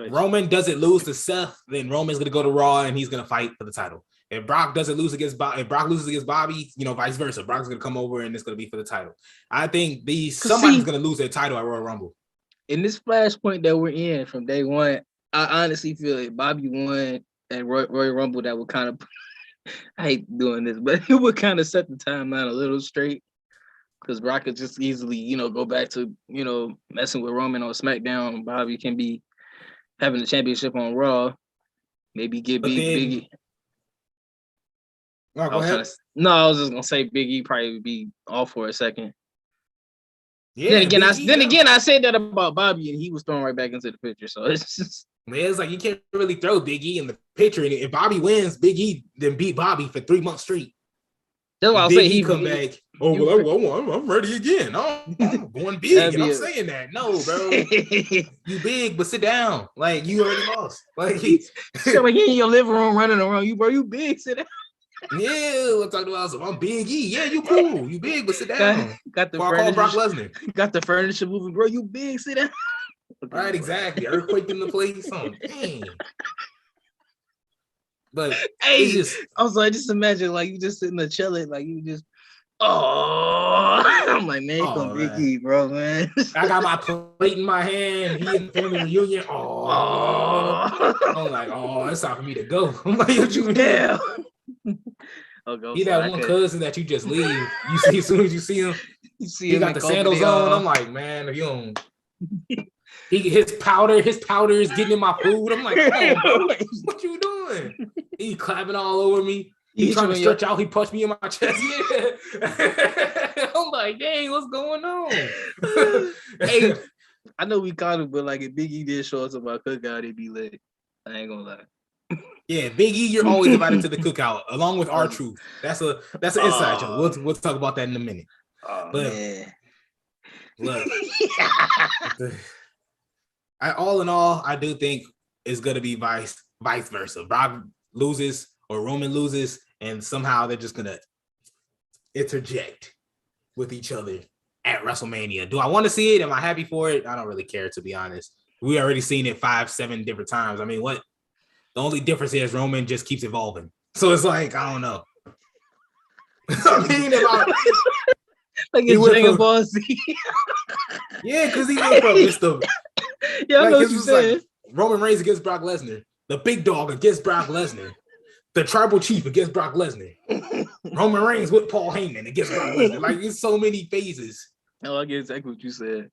Roman doesn't lose to Seth, then Roman's gonna go to Raw and he's gonna fight for the title. If Brock doesn't lose against Bobby, vice versa. Brock's gonna come over and it's gonna be for the title. I think somebody's gonna lose their title at Royal Rumble. In this flashpoint that we're in from day one, I honestly feel like Bobby won at Royal Rumble. That would kind of, I hate doing this, but it would kind of set the timeline a little straight because Brock could just easily, go back to, messing with Roman on SmackDown. Bobby can be having the championship on Raw. Maybe get Biggie. No, go ahead. I was just gonna say Big E probably would be off for a second. Yeah, then again, I said that about Bobby, and he was thrown right back into the picture. So it's just, it's like you can't really throw Big E in the picture. And if Bobby wins, Big E then beat Bobby for 3 months straight. that's why I'll Big say E come back. Oh well, I'm ready again. I'm going big, and I'm saying that. No, bro, you big, but sit down. Like you already lost. Like so like in your living room running around, you big, sit down. Yeah, we're talking about I'm Big E. Yeah, you cool. You big, but sit down. Got the Before I call Brock Lesnar. Got the furniture moving, bro. You big, sit down. Okay, right, exactly. Earthquake in the place. Dang. But hey, it's just I was like, just imagine like you just sitting there chilling, like you just I'm like, man, come Big E, bro, man. I got my plate in my hand. He in the family reunion. I'm like, it's time for me to go. I'm like, what you mean? He that one cousin that you just leave. You see, as soon as you see him, he got the sandals on. I'm like, man, if you don't. His powder is getting in my food. I'm like, come on, bro, what you doing? He clapping all over me. He trying to stretch out. He punched me in my chest. Yeah. I'm like, dang, what's going on? Hey, I know we caught him, but like if Big E did show us about cookout, it'd be lit. I ain't gonna lie. Yeah, Big E, you're always invited to the cookout along with R-Truth. That's an inside joke. We'll talk about that in a minute. But man. Look, all in all, I do think it's gonna be vice versa. Brock loses or Roman loses, and somehow they're just gonna interject with each other at WrestleMania. Do I want to see it? Am I happy for it? I don't really care, to be honest. We already seen it 5-7 different times. I mean, what? The only difference is Roman just keeps evolving. So it's like, I don't know. I mean, like it's Dragon Ball Z. Yeah, because he went from Mr. Yeah, I know what you said. Like Roman Reigns against Brock Lesnar, the big dog against Brock Lesnar, the tribal chief against Brock Lesnar, Roman Reigns with Paul Heyman against Brock Lesnar. Like, it's so many phases. Oh, I get exactly what you said.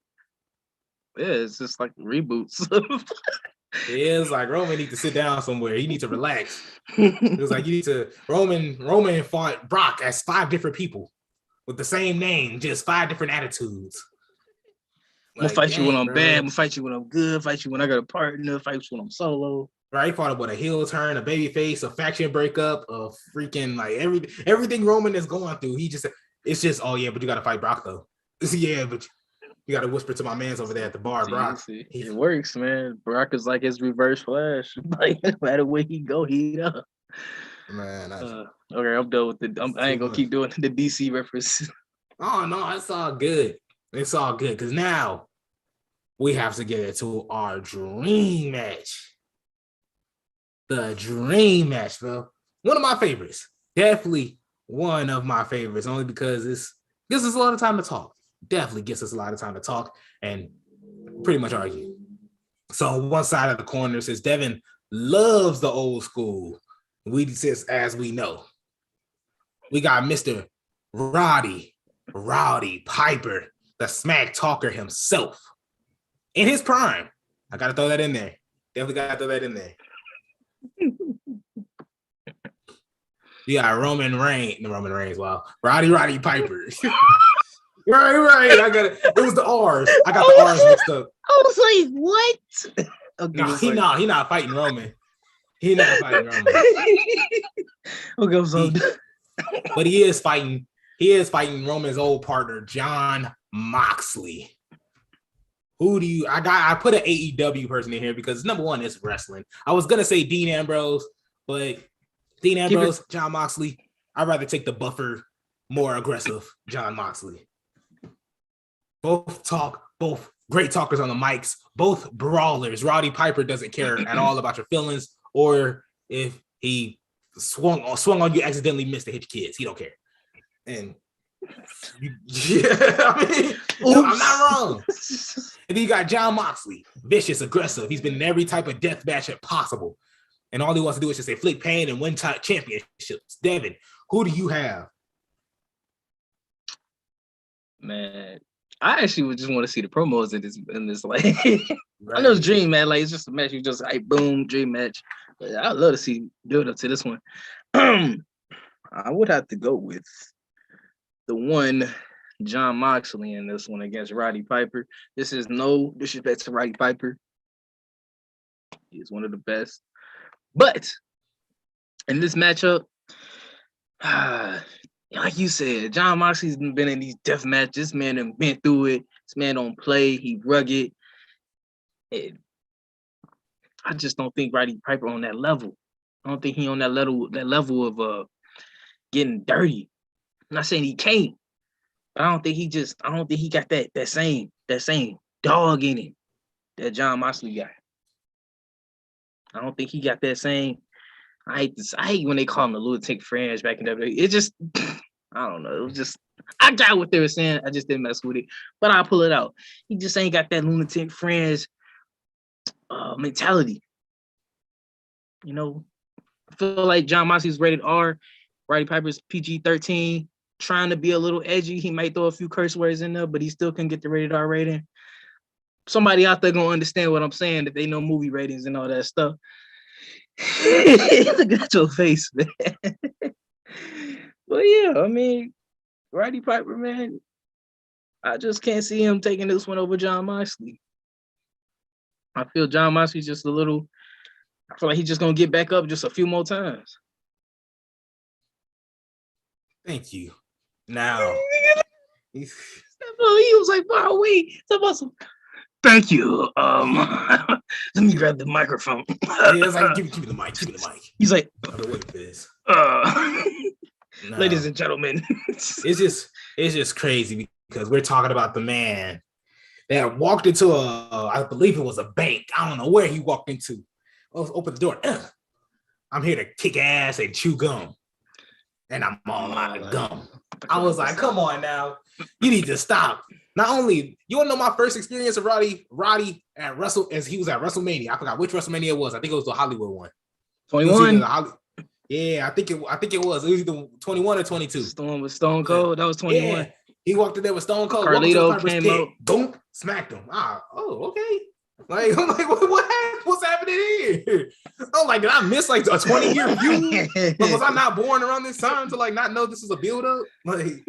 Yeah, it's just like reboots. Yeah, it's like Roman needs to sit down somewhere. He needs to relax. It was like you need to Roman fought Brock as 5 different people with the same name, just 5 different attitudes. I'm gonna fight you when I'm bad. I'm gonna fight you when I'm good. Fight you when I got a partner. Fight you when I'm solo. Right, he fought up with a heel turn, a baby face, a faction breakup, a freaking like everything Roman is going through. It's just oh yeah, but you got to fight Brock though. Yeah, but you got to whisper to my man's over there at the bar, Brock. It works, man. Brock is like his reverse Flash. Like no matter where he go, he up. Man, okay, I'm done with the. I ain't gonna keep doing the DC reference. Oh no, it's all good. It's all good because now we have to get into our dream match. The dream match, bro. One of my favorites. Definitely one of my favorites, only because this gives us a lot of time to talk. Definitely gives us a lot of time to talk and pretty much argue. So one side of the corner says Devin loves the old school. We says as we know. We got Mr. Roddy Piper, the smack talker himself. In his prime. I gotta throw that in there. Definitely gotta throw that in there. You got Roman Reigns. Wow. Roddy Piper. Right. I got it. It was the R's. I got the R's mixed up. I was like, what? Okay, no, he not fighting Roman. He not fighting Roman. Okay, but he is fighting Roman's old partner, Jon Moxley. Who do you I put an AEW person in here because number one is wrestling. I was gonna say Dean Ambrose, but Dean Ambrose, Jon Moxley, I'd rather take the buffer, more aggressive Jon Moxley. Both great talkers on the mics, both brawlers. Roddy Piper doesn't care at all about your feelings or if he swung on you, accidentally missed to hit your kids. He don't care. And yeah, I mean, I'm not wrong. And then you got Jon Moxley, vicious, aggressive. He's been in every type of death match possible. And all he wants to do is just inflict pain and win championships. Devin, who do you have? Man, I actually would just want to see the promos in this like right. I know it's dream match, like it's just a match. You just like boom, dream match. But I'd love to see build up to this one. I would have to go with the one John Moxley in this one against Roddy Piper. This is no disrespect to Roddy Piper. He's one of the best. But in this matchup, like you said, John Moxley's been in these death matches. This man done been through it. This man don't play. He rugged. I just don't think Roddy Piper on that level. I don't think he on that level of getting dirty. I'm not saying he can't, but I don't think he got that same dog in him that John Moxley got. I don't think he got that same. I hate when they call him the lunatic fringe back in WWE. It just, I don't know. It was just, I got what they were saying. I just didn't mess with it, but I'll pull it out. He just ain't got that lunatic fringe mentality. You know, I feel like John Moxley's rated R, Roddy Piper's PG-13, trying to be a little edgy. He might throw a few curse words in there, but he still can get the rated R rating. Somebody out there gonna understand what I'm saying if they know movie ratings and all that stuff. Look at your face, man. But yeah, I mean, Roddy Piper, man, I just can't see him taking this one over John Moxley. I feel John Moxley's just a little. I feel like he's just gonna get back up just a few more times. Thank you. Now, he was like, "Wow, wait, thank you. Let me grab the microphone." Yeah, it's like, give me the mic. Give me the mic. He's like, this. Ladies and gentlemen, it's just crazy because we're talking about the man that walked into I believe it was a bank. I don't know where he walked into. Open the door. I'm here to kick ass and chew gum, and I'm all out of gum. I was like, come on now, you need to stop. Not only, you want to know my first experience of Roddy at he was at WrestleMania. I forgot which WrestleMania it was. I think it was the Hollywood one. 21. Yeah, I think it was. It was either 21 or 22. The one with Stone Cold. That was 21. Yeah. He walked in there with Stone Cold. Carlito came out. Boom, smacked him. Okay. Like, I'm like, what's happening here? I'm like, did I miss like a 20-year view? Was I not born around this time to like not know this is a build-up? Like,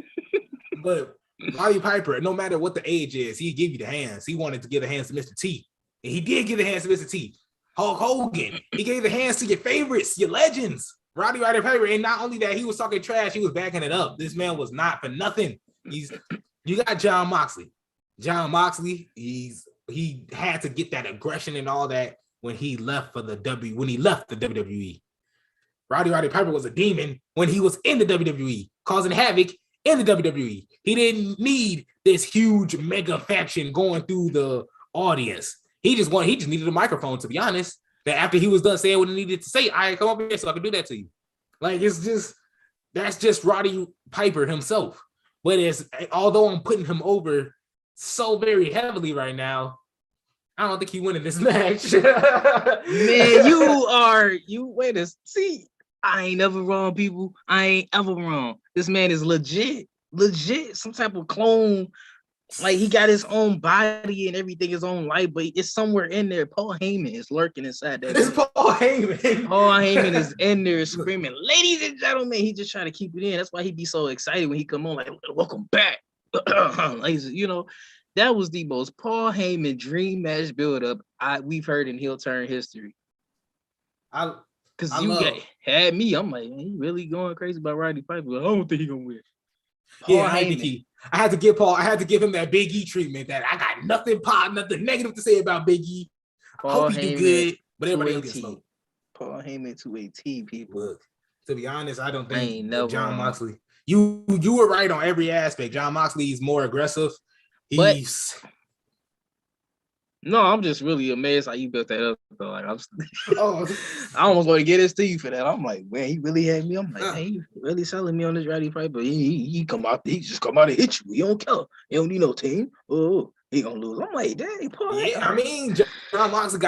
but Roddy Piper, no matter what the age is, he give you the hands. He wanted to give the hands to Mr. T. And he did give the hands to Mr. T. Hulk Hogan, he gave the hands to your favorites, your legends. Roddy Piper, and not only that, he was talking trash, he was backing it up. This man was not for nothing. You got John Moxley. John Moxley, he had to get that aggression and all that when he left the WWE. Roddy Piper was a demon when he was in the WWE, causing havoc in the WWE. He didn't need this huge mega faction going through the audience. He just needed a microphone, to be honest. That after he was done saying what he needed to say, I come up here so I can do that to you. Like, that's just Roddy Piper himself. But although I'm putting him over so very heavily right now, I don't think he winning this match. Man, see, I ain't never wrong, people. I ain't ever wrong. This man is legit, some type of clone. Like, he got his own body and everything, his own life, but it's somewhere in there. Paul Heyman is lurking inside that. It's Paul Heyman. Paul Heyman is in there screaming, "Ladies and gentlemen," he just trying to keep it in. That's why he be so excited when he come on, like, "Welcome back." Like, you know, that was the most Paul Heyman dream match build-up we've heard in heel turn history. Because had me, I'm like, man, he really going crazy about Roddy Piper. I don't think he gonna win. I had to give him that Big E treatment. That I got nothing negative to say about Big E. I hope he do good, but everybody else gets slow. Paul Heyman to a T, people. Look, to be honest, I don't think John Moxley. You were right on every aspect. John Moxley is more aggressive. No, I'm just really amazed how you built that up. Though. Like, I almost want to get his to you for that. I'm like, man, he really had me. I'm like, man, he really selling me on this Roddy Piper. He just come out and hit you. He don't care. He don't need no team. Oh, he gonna lose. I'm like, dang, Paul. Yeah, I mean, John Moxley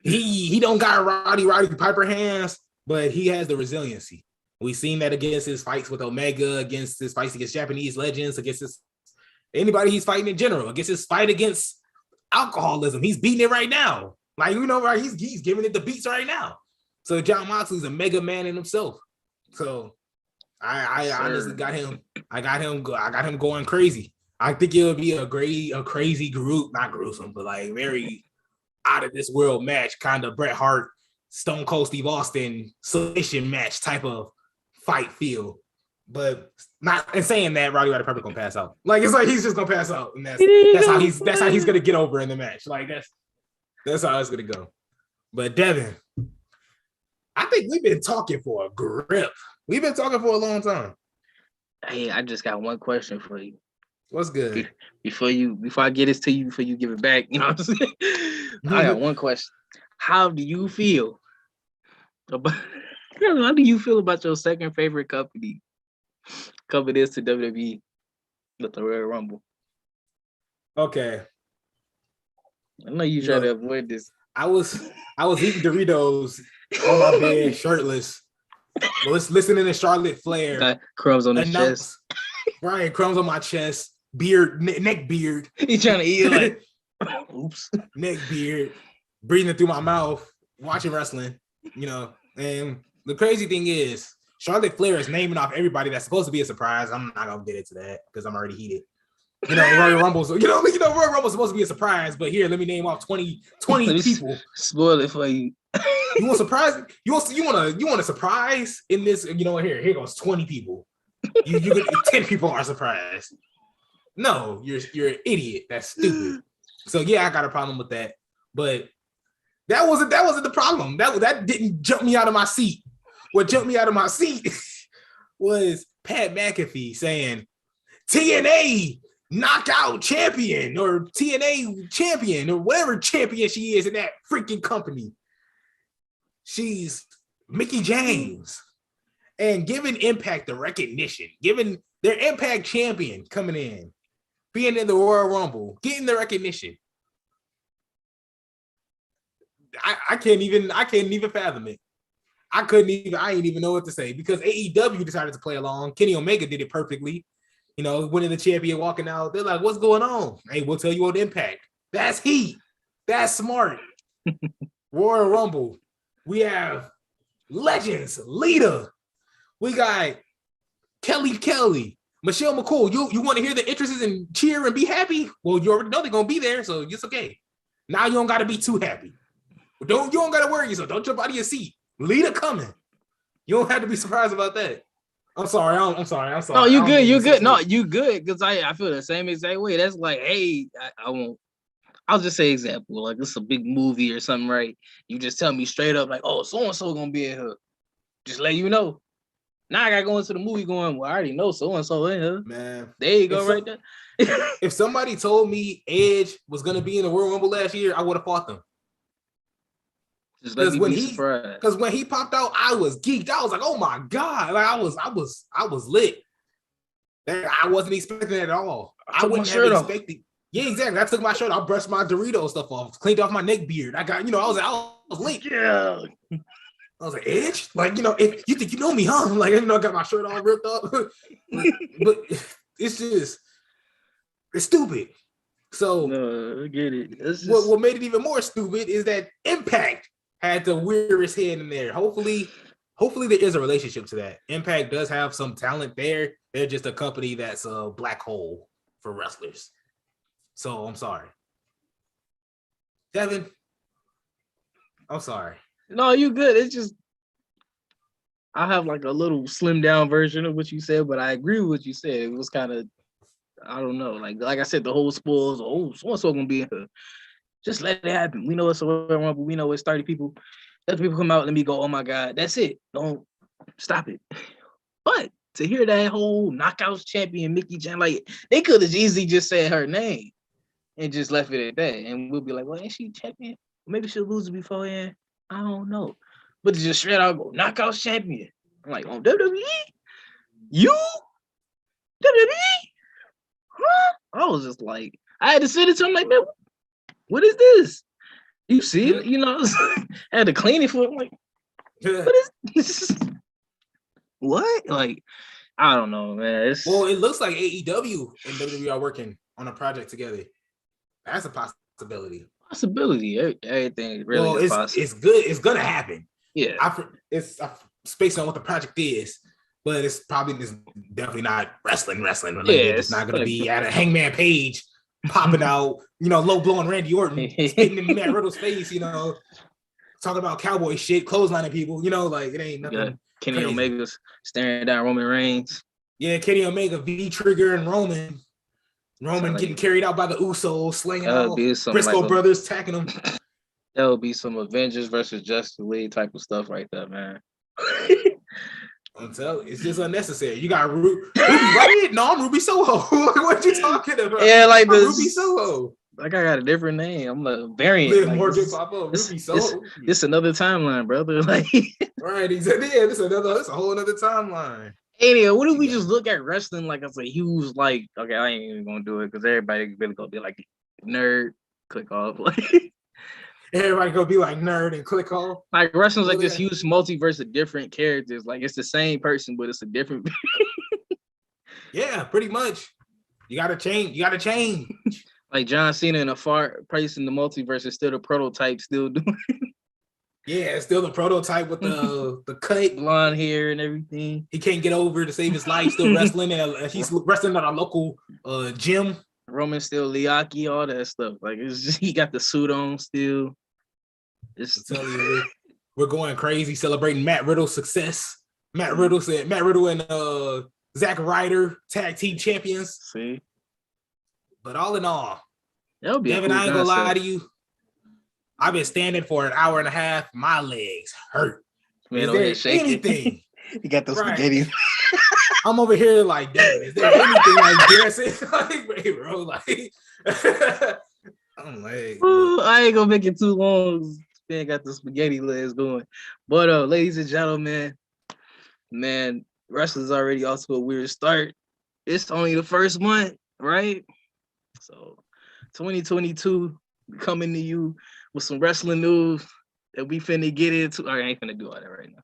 he don't got Roddy Piper hands, but he has the resiliency. We've seen that against his fights with Omega, against his fights against Japanese legends, against anybody he's fighting in general, against his fight against alcoholism. He's beating it right now. Like, you know, right? He's giving it the beats right now. So John Moxley's a mega man in himself. So I honestly got him. I got him going crazy. I think it'll be a crazy group, not gruesome, but like very out of this world match, kind of Bret Hart, Stone Cold Steve Austin submission match type of fight feel. But not in saying that, Roddy Roddy probably gonna pass out. Like it's like he's just gonna pass out, and that's how he's gonna get over in the match. Like that's how it's gonna go. But Devin, I think we've been talking for a grip. We've been talking for a long time. Hey, I just got one question for you. What's good? Before I get this to you, before you give it back, you know what I'm saying? I got one question. How do you feel about your second favorite company coming into WWE with the Royal Rumble? Okay. I know you try to avoid this. I was eating Doritos on my bed, shirtless. Listening to Charlotte Flair. Got crumbs on his chest. Right, crumbs on my chest, beard, neck beard. He trying to eat like, oops. Neck beard, breathing through my mouth, watching wrestling, you know. And the crazy thing is, Charlotte Flair is naming off everybody that's supposed to be a surprise. I'm not gonna get into that because I'm already heated. You know, Royal Rumble's, Royal Rumble's supposed to be a surprise, but here, let me name off 20 people. Spoil it for you. You want surprise? You want a surprise in this? You know what? Here goes 20 people. You 10 people are surprised. No, you're an idiot. That's stupid. So yeah, I got a problem with that. But that wasn't the problem. That didn't jump me out of my seat. What jumped me out of my seat was Pat McAfee saying TNA knockout champion or TNA champion or whatever champion she is in that freaking company. She's Mickie James. And giving Impact the recognition, giving their Impact champion coming in, being in the Royal Rumble, getting the recognition. I can't even fathom it. I ain't even know what to say because AEW decided to play along. Kenny Omega did it perfectly. You know, winning the champion, walking out. They're like, what's going on? Hey, we'll tell you on Impact. That's heat. That's smart. Royal Rumble. We have legends, Lita. We got Kelly, Michelle McCool. You want to hear the entrances and cheer and be happy? Well, you already know they're gonna be there, so it's okay. Now you don't gotta be too happy. You don't gotta worry yourself. Don't jump out of your seat. Lita coming. You don't have to be surprised about that. I'm sorry. No, you good. You good. No, you good. Because I feel the same exact way. That's like, hey, I won't. I'll just say example. Like this is a big movie or something, right? You just tell me straight up, like, oh, so and so gonna be in here. Just let you know. Now I gotta go into the movie going, well, I already know so and so in here. Man, there you go, right there. If somebody told me Edge was gonna be in the Royal Rumble last year, I would have fought them. Because when he popped out, I was geeked. I was like, oh my God. Like I was lit. I wasn't expecting that at all. I wouldn't have expected. Yeah, exactly. I took my shirt. I brushed my Dorito stuff off, cleaned off my neck beard. I got, I was lit. Yeah. I was like, Edge? Like, if you think you know me, huh? Like, I got my shirt all ripped up. but it's stupid. So no, I get it. What made it even more stupid is that Impact had the weirdest head in there. Hopefully there is a relationship to that. Impact does have some talent there. They're just a company that's a black hole for wrestlers. So I'm sorry. Devin, I'm sorry. No, you good. It's just I have like a little slimmed down version of what you said, but I agree with what you said. It was kind of, I don't know, like I said, the whole spoils. Oh, so gonna be in here. Just let it happen. We know it's a Royal Rumble. We know it's 30 people. Let the people come out. Let me go. Oh my God, that's it. Don't stop it. But to hear that whole Knockouts champion Mickie James, like they could have easily just said her name and just left it at that, and we'll be like, well, ain't she champion? Maybe she'll lose it beforehand. I don't know. But to just straight out go, Knockouts champion. I'm like, on WWE? You? WWE? Huh? I was just like, I had to sit it to him like, man, what is this? You see it? I had to clean it for him. Like, what is this? What? Like, I don't know, man. Well, it looks like AEW and WWE are working on a project together. That's a possibility. Everything really is possible. It's good. It's gonna happen. Yeah. It's based on what the project is, but it's definitely not wrestling related. Yeah, it's not going to be at a Hangman Page popping out, low blowing Randy Orton, spitting in Matt Riddle's face, talking about cowboy shit, clotheslining people, like it ain't nothing. Kenny Omega's staring down Roman Reigns. Yeah, Kenny Omega, V-Trigger, and Roman. Roman getting carried out by the Usos, slinging out Briscoe brothers, attacking them. That would be some Avengers versus Justice League type of stuff right there, man. I'm telling you, it's just unnecessary. You got Ruby Riott? No, I'm Ruby Soho. What you talking about? Yeah, like I'm Ruby Soho. Like I got a different name. I'm a variant. Ruby Soho. This another timeline, brother. Like right, exactly. Yeah, this a whole another timeline. Anyway, what if we just look at wrestling like it's a huge okay, I ain't even gonna do it because everybody really gonna be like nerd, click off. Like everybody gonna be like nerd and click off. Like wrestling's like this huge multiverse of different characters. Like it's the same person, but it's a different. Yeah, pretty much. You gotta change. Like John Cena in a far place in the multiverse is still the prototype, still doing. Yeah, it's still the prototype with the cut, blonde hair and everything. He can't get over to save his life. Still wrestling, and he's wrestling at a local gym. Roman still Liaki, all that stuff. Like it's just he got the suit on still. We're going crazy celebrating Matt Riddle's success. Matt Riddle and Zack Ryder tag team champions. See, but all in all, Devin, I ain't gonna lie to you. I've been standing for an hour and a half. My legs hurt. Man, is there anything? You got those spaghetti. I'm over here like, damn, is there anything like this? Like, wait, bro, like, I'm like, I ain't gonna make it too long. Man, got the spaghetti legs going. But ladies and gentlemen, man, wrestling's already off to a weird start. It's only the first month, right? So 2022 coming to you with some wrestling news that we finna get into. I ain't finna do all that right now.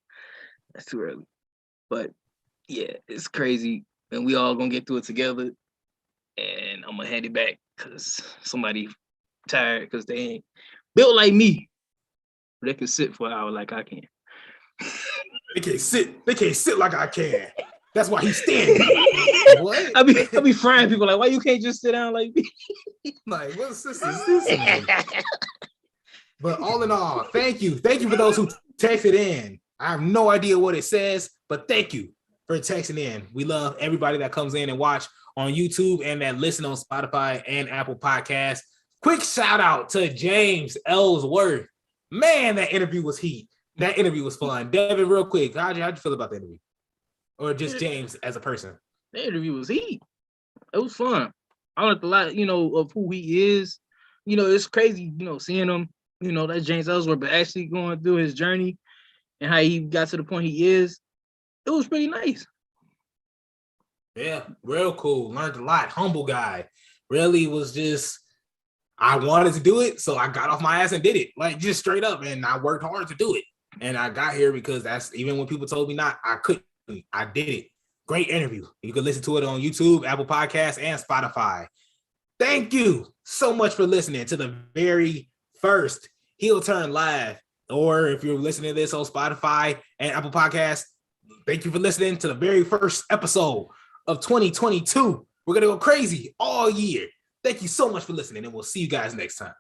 That's too early. But yeah, it's crazy. And we all gonna get through it together. And I'm gonna hand it back because somebody tired because they ain't built like me. They can sit for an hour like I can. They can't sit like I can. That's why he's standing. What? I be frying people like, why you can't just sit down like me? Like, what's this? But all in all, thank you for those who texted in. I have no idea what it says, but thank you for texting in. We love everybody that comes in and watch on YouTube and that listen on Spotify and Apple Podcasts. Quick shout out to James Ellsworth. Man, that interview was heat. That interview was fun. Devin, real quick, how'd you feel about the interview? Or just James as a person? The interview was heat. It was fun. I learned a lot, of who he is. It's crazy, seeing him, that's James Ellsworth, but actually going through his journey and how he got to the point he is, it was pretty nice. Yeah, real cool. Learned a lot. Humble guy. Really was just, I wanted to do it, so I got off my ass and did it. Like, just straight up, and I worked hard to do it. And I got here because that's, even when people told me not, I couldn't. I did it. Great interview. You can listen to it on YouTube, Apple Podcasts, and Spotify. Thank you so much for listening to the very first Heel Turn Live. Or if you're listening to this on Spotify and Apple Podcasts, thank you for listening to the very first episode of 2022. We're going to go crazy all year. Thank you so much for listening, and we'll see you guys next time.